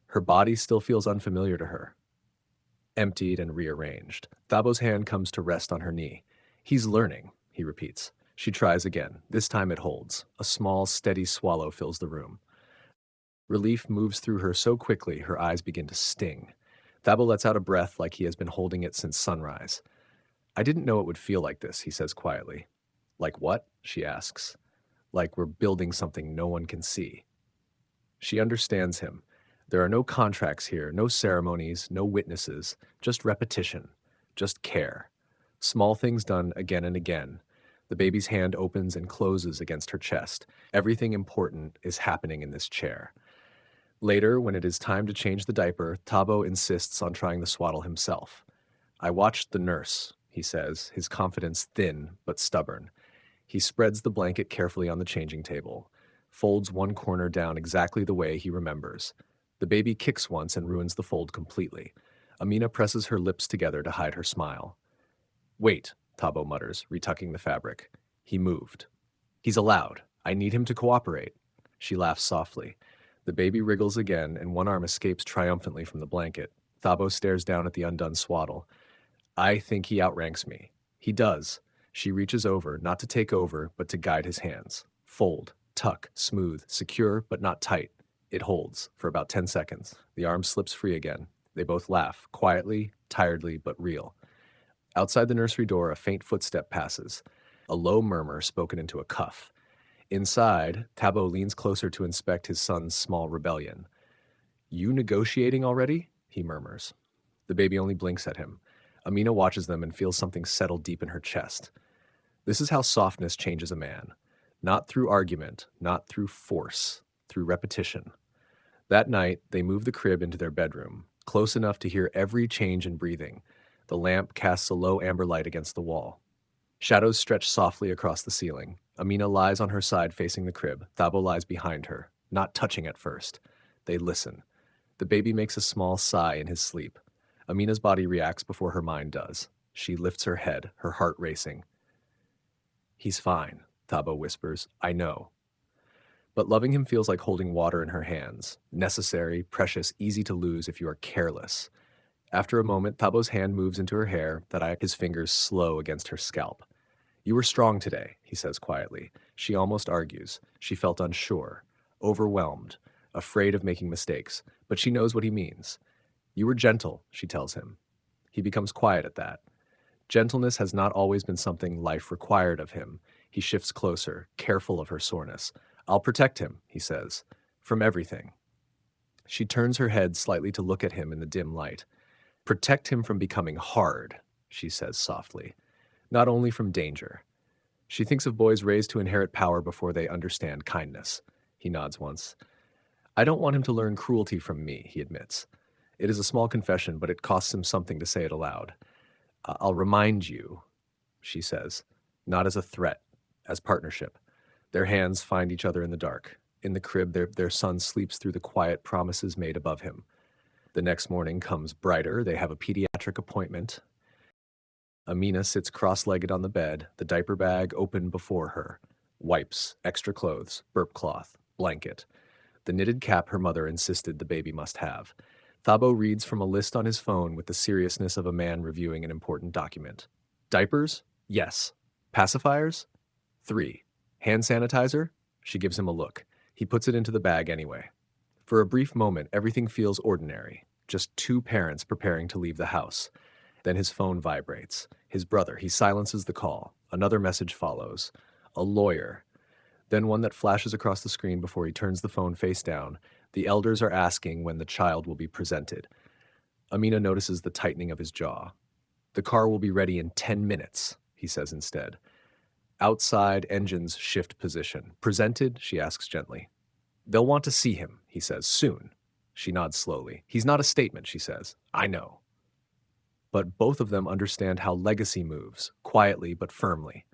Her body still feels unfamiliar to her. Emptied and rearranged. Thabo's hand comes to rest on her knee. "He's learning," he repeats. She tries again. This time it holds. A small, steady swallow fills the room. Relief moves through her so quickly her eyes begin to sting. Thabo lets out a breath like he has been holding it since sunrise. "I didn't know it would feel like this," he says quietly. "Like what?" she asks. "Like we're building something no one can see." She understands him. There are no contracts here, no ceremonies, no witnesses, just repetition, just care. Small things done again and again. The baby's hand opens and closes against her chest. Everything important is happening in this chair. Later, when it is time to change the diaper, Thabo insists on trying the swaddle himself. "I watched the nurse," he says, his confidence thin but stubborn. He spreads the blanket carefully on the changing table, folds one corner down exactly the way he remembers. The baby kicks once and ruins the fold completely. Amina presses her lips together to hide her smile. "Wait," Thabo mutters, retucking the fabric. "He moved. He's allowed. I need him to cooperate." She laughs softly. The baby wriggles again, and one arm escapes triumphantly from the blanket. Thabo stares down at the undone swaddle. "I think he outranks me." "He does." She reaches over, not to take over, but to guide his hands. Fold, tuck, smooth, secure, but not tight. It holds, for about 10 seconds. The arm slips free again. They both laugh, quietly, tiredly, but real. Outside the nursery door, a faint footstep passes. A low murmur spoken into a cuff. Inside, Thabo leans closer to inspect his son's small rebellion. "You negotiating already?" he murmurs. The baby only blinks at him. Amina watches them and feels something settle deep in her chest. This is how softness changes a man. Not through argument, not through force, through repetition. That night, they move the crib into their bedroom, close enough to hear every change in breathing. The lamp casts a low amber light against the wall. Shadows stretch softly across the ceiling. Amina lies on her side facing the crib. Thabo lies behind her, not touching at first. They listen. The baby makes a small sigh in his sleep. Amina's body reacts before her mind does. She lifts her head, her heart racing. "He's fine," Thabo whispers. "I know." But loving him feels like holding water in her hands. Necessary, precious, easy to lose if you are careless. After a moment, Thabo's hand moves into her hair, his fingers slow against her scalp. "You were strong today," he says quietly. She almost argues. She felt unsure, overwhelmed, afraid of making mistakes, but she knows what he means. "You were gentle," she tells him. He becomes quiet at that. Gentleness has not always been something life required of him. He shifts closer, careful of her soreness. "I'll protect him," he says, "from everything." She turns her head slightly to look at him in the dim light. "Protect him from becoming hard," she says softly. "Not only from danger." She thinks of boys raised to inherit power before they understand kindness. He nods once. "I don't want him to learn cruelty from me," he admits. It is a small confession, but it costs him something to say it aloud. "I'll remind you," she says, not as a threat, as partnership. Their hands find each other in the dark. In the crib, their son sleeps through the quiet promises made above him. The next morning comes brighter. They have a pediatric appointment. Amina sits cross-legged on the bed, the diaper bag open before her. Wipes, extra clothes, burp cloth, blanket. The knitted cap her mother insisted the baby must have. Thabo reads from a list on his phone with the seriousness of a man reviewing an important document. Diapers? Yes. Pacifiers? 3. Hand sanitizer? She gives him a look. He puts it into the bag anyway. For a brief moment, everything feels ordinary, just two parents preparing to leave the house. Then his phone vibrates. His brother, he silences the call. Another message follows. A lawyer. Then one that flashes across the screen before he turns the phone face down. The elders are asking when the child will be presented. Amina notices the tightening of his jaw. The car will be ready in 10 minutes, he says instead. Outside, engines shift position. Presented, she asks gently. They'll want to see him, he says, soon. She nods slowly. He's not a statement, she says. I know. But both of them understand how legacy moves, quietly but firmly.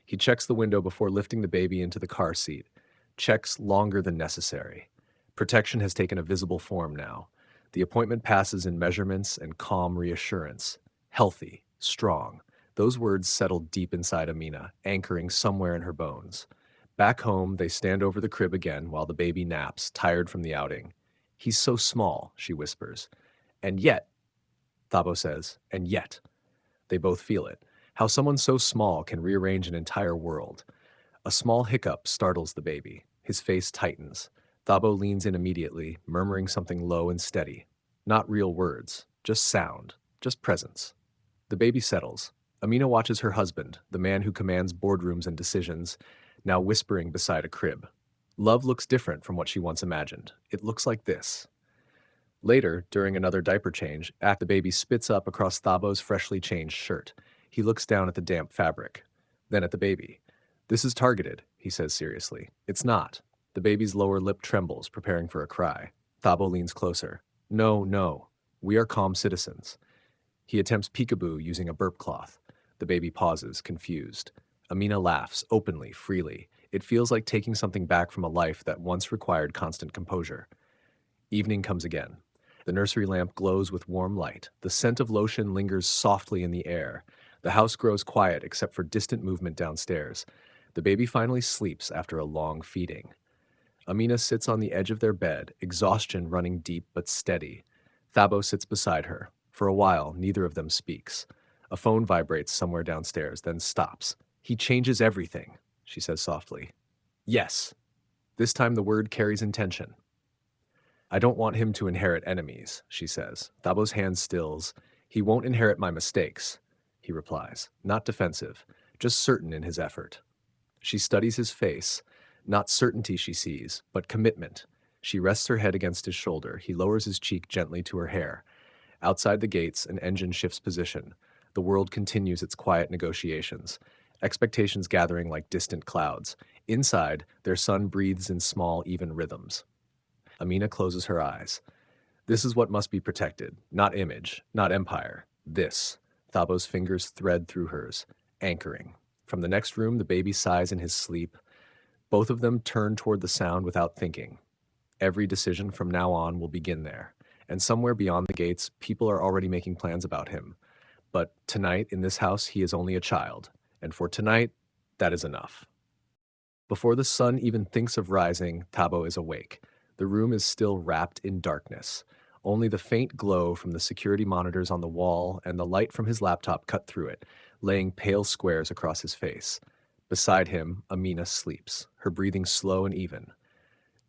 He checks the window before lifting the baby into the car seat. Checks longer than necessary. Protection has taken a visible form now. The appointment passes in measurements and calm reassurance. Healthy, strong. Those words settled deep inside Amina, anchoring somewhere in her bones. Back home, they stand over the crib again while the baby naps, tired from the outing. He's so small, she whispers. And yet, Thabo says, and yet. They both feel it. How someone so small can rearrange an entire world. A small hiccup startles the baby. His face tightens. Thabo leans in immediately, murmuring something low and steady. Not real words, just sound, just presence. The baby settles. Amina watches her husband, the man who commands boardrooms and decisions, now whispering beside a crib. Love looks different from what she once imagined. It looks like this. Later, during another diaper change, the baby spits up across Thabo's freshly changed shirt. He looks down at the damp fabric, then at the baby. This is targeted, he says seriously. It's not. The baby's lower lip trembles, preparing for a cry. Thabo leans closer. No, no. We are calm citizens. He attempts peekaboo using a burp cloth. The baby pauses, confused. Amina laughs, openly, freely. It feels like taking something back from a life that once required constant composure. Evening comes again. The nursery lamp glows with warm light. The scent of lotion lingers softly in the air. The house grows quiet except for distant movement downstairs. The baby finally sleeps after a long feeding. Amina sits on the edge of their bed, exhaustion running deep but steady. Thabo sits beside her. For a while, neither of them speaks. A phone vibrates somewhere downstairs, then stops. He changes everything, she says softly. Yes. This time the word carries intention. I don't want him to inherit enemies, she says. Thabo's hand stills. He won't inherit my mistakes, he replies. Not defensive, just certain in his effort. She studies his face. Not certainty she sees, but commitment. She rests her head against his shoulder. He lowers his cheek gently to her hair. Outside the gates, an engine shifts position. The world continues its quiet negotiations. Expectations gathering like distant clouds. Inside, their son breathes in small, even rhythms. Amina closes her eyes. This is what must be protected. Not image, not empire. This. Thabo's fingers thread through hers, anchoring. From the next room, the baby sighs in his sleep. Both of them turn toward the sound without thinking. Every decision from now on will begin there. And somewhere beyond the gates, people are already making plans about him. But tonight, in this house, he is only a child. And for tonight, that is enough. Before the sun even thinks of rising, Thabo is awake. The room is still wrapped in darkness. Only the faint glow from the security monitors on the wall and the light from his laptop cut through it, laying pale squares across his face. Beside him, Amina sleeps, her breathing slow and even.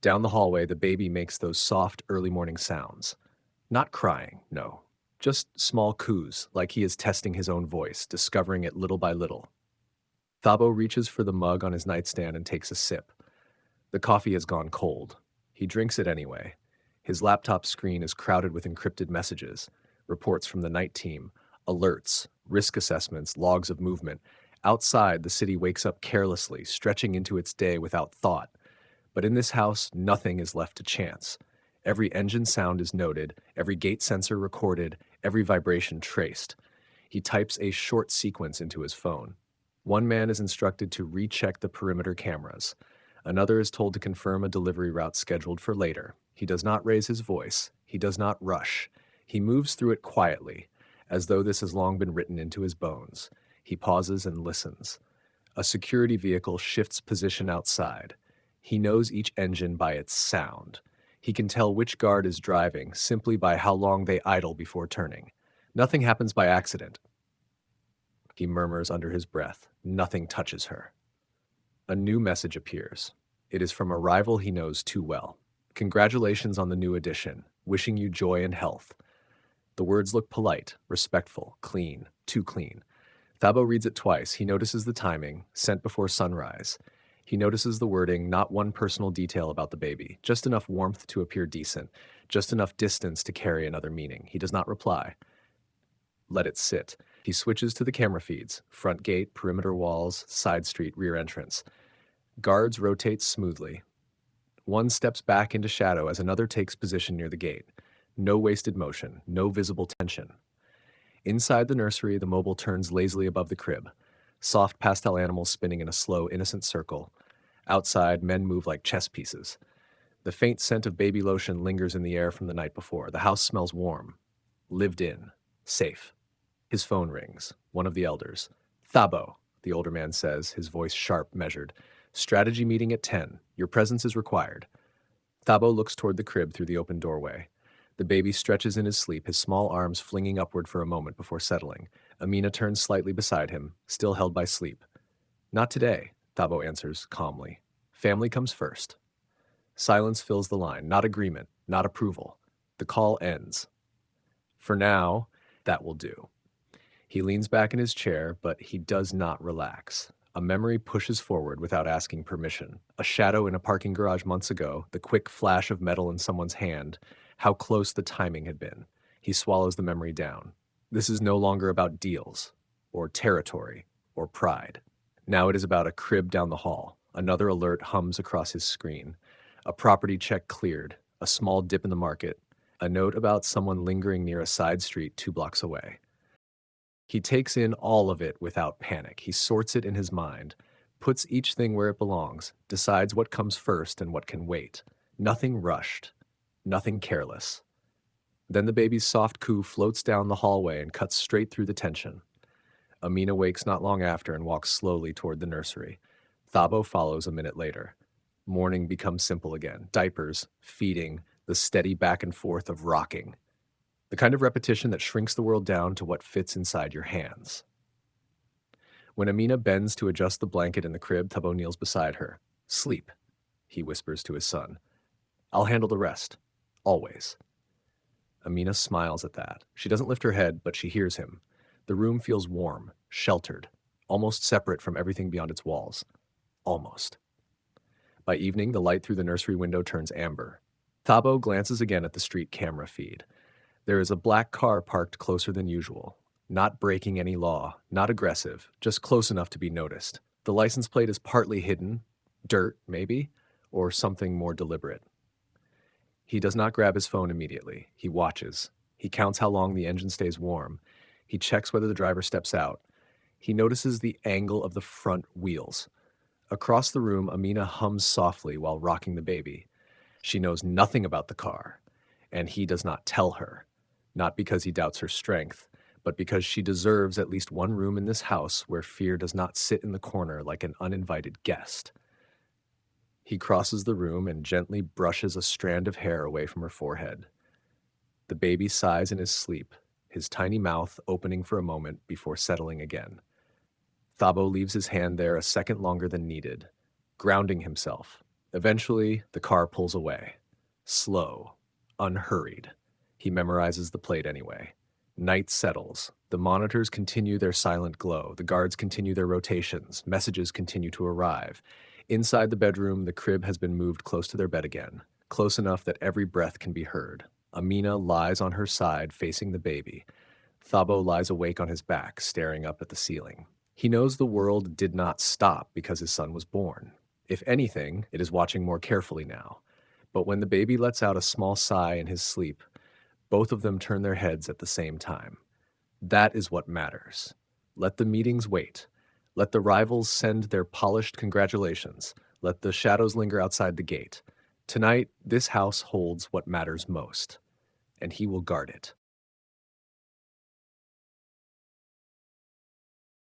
Down the hallway, the baby makes those soft early morning sounds. Not crying, no. Just small coos, like he is testing his own voice, discovering it little by little. Thabo reaches for the mug on his nightstand and takes a sip. The coffee has gone cold. He drinks it anyway. His laptop screen is crowded with encrypted messages, reports from the night team, alerts, risk assessments, logs of movement. Outside, the city wakes up carelessly, stretching into its day without thought. But in this house, nothing is left to chance. Every engine sound is noted, every gate sensor recorded, every vibration traced. He types a short sequence into his phone. One man is instructed to recheck the perimeter cameras. Another is told to confirm a delivery route scheduled for later. He does not raise his voice. He does not rush. He moves through it quietly, as though this has long been written into his bones. He pauses and listens. A security vehicle shifts position outside. He knows each engine by its sound. He can tell which guard is driving simply by how long they idle before turning. Nothing happens by accident. He murmurs under his breath. Nothing touches her. A new message appears. It is from a rival he knows too well. Congratulations on the new edition. Wishing you joy and health. The words look polite, respectful, clean, too clean. Thabo reads it twice. He notices the timing, sent before sunrise. He notices the wording, not one personal detail about the baby, just enough warmth to appear decent, just enough distance to carry another meaning. He does not reply. Let it sit. He switches to the camera feeds, front gate, perimeter walls, side street, rear entrance. Guards rotate smoothly. One steps back into shadow as another takes position near the gate. No wasted motion, no visible tension. Inside the nursery, the mobile turns lazily above the crib. Soft pastel animals spinning in a slow, innocent circle. Outside, men move like chess pieces. The faint scent of baby lotion lingers in the air from the night before. The house smells warm. Lived in. Safe. His phone rings. One of the elders. Thabo, the older man says, his voice sharp, measured. Strategy meeting at 10. Your presence is required. Thabo looks toward the crib through the open doorway. The baby stretches in his sleep, his small arms flinging upward for a moment before settling. Amina turns slightly beside him, still held by sleep. Not today, Thabo answers calmly. Family comes first. Silence fills the line, not agreement, not approval. The call ends. For now, that will do. He leans back in his chair, but he does not relax. A memory pushes forward without asking permission. A shadow in a parking garage months ago, the quick flash of metal in someone's hand, how close the timing had been. He swallows the memory down. This is no longer about deals, or territory, or pride. Now it is about a crib down the hall. Another alert hums across his screen. A property check cleared, a small dip in the market, a note about someone lingering near a side street 2 blocks away. He takes in all of it without panic. He sorts it in his mind, puts each thing where it belongs, decides what comes first and what can wait. Nothing rushed, nothing careless. Then the baby's soft coo floats down the hallway and cuts straight through the tension. Amina wakes not long after and walks slowly toward the nursery. Thabo follows a minute later. Morning becomes simple again. Diapers, feeding, the steady back and forth of rocking. The kind of repetition that shrinks the world down to what fits inside your hands. When Amina bends to adjust the blanket in the crib, Thabo kneels beside her. Sleep, he whispers to his son. I'll handle the rest. Always. Amina smiles at that. She doesn't lift her head, but she hears him. The room feels warm, sheltered, almost separate from everything beyond its walls. Almost. By evening, the light through the nursery window turns amber. Thabo glances again at the street camera feed. There is a black car parked closer than usual. Not breaking any law, not aggressive, just close enough to be noticed. The license plate is partly hidden, dirt, maybe, or something more deliberate. He does not grab his phone immediately. He watches. He counts how long the engine stays warm. He checks whether the driver steps out. He notices the angle of the front wheels. Across the room, Amina hums softly while rocking the baby. She knows nothing about the car, and he does not tell her. Not because he doubts her strength, but because she deserves at least one room in this house where fear does not sit in the corner like an uninvited guest. He crosses the room and gently brushes a strand of hair away from her forehead. The baby sighs in his sleep, his tiny mouth opening for a moment before settling again. Thabo leaves his hand there a second longer than needed, grounding himself. Eventually, the car pulls away. Slow, unhurried. He memorizes the plate anyway. Night settles. The monitors continue their silent glow. The guards continue their rotations. Messages continue to arrive. Inside the bedroom, the crib has been moved close to their bed again, close enough that every breath can be heard. Amina lies on her side, facing the baby. Thabo lies awake on his back, staring up at the ceiling. He knows the world did not stop because his son was born. If anything, it is watching more carefully now. But when the baby lets out a small sigh in his sleep, both of them turn their heads at the same time. That is what matters. Let the meetings wait. Let the rivals send their polished congratulations. Let the shadows linger outside the gate. Tonight, this house holds what matters most, and he will guard it.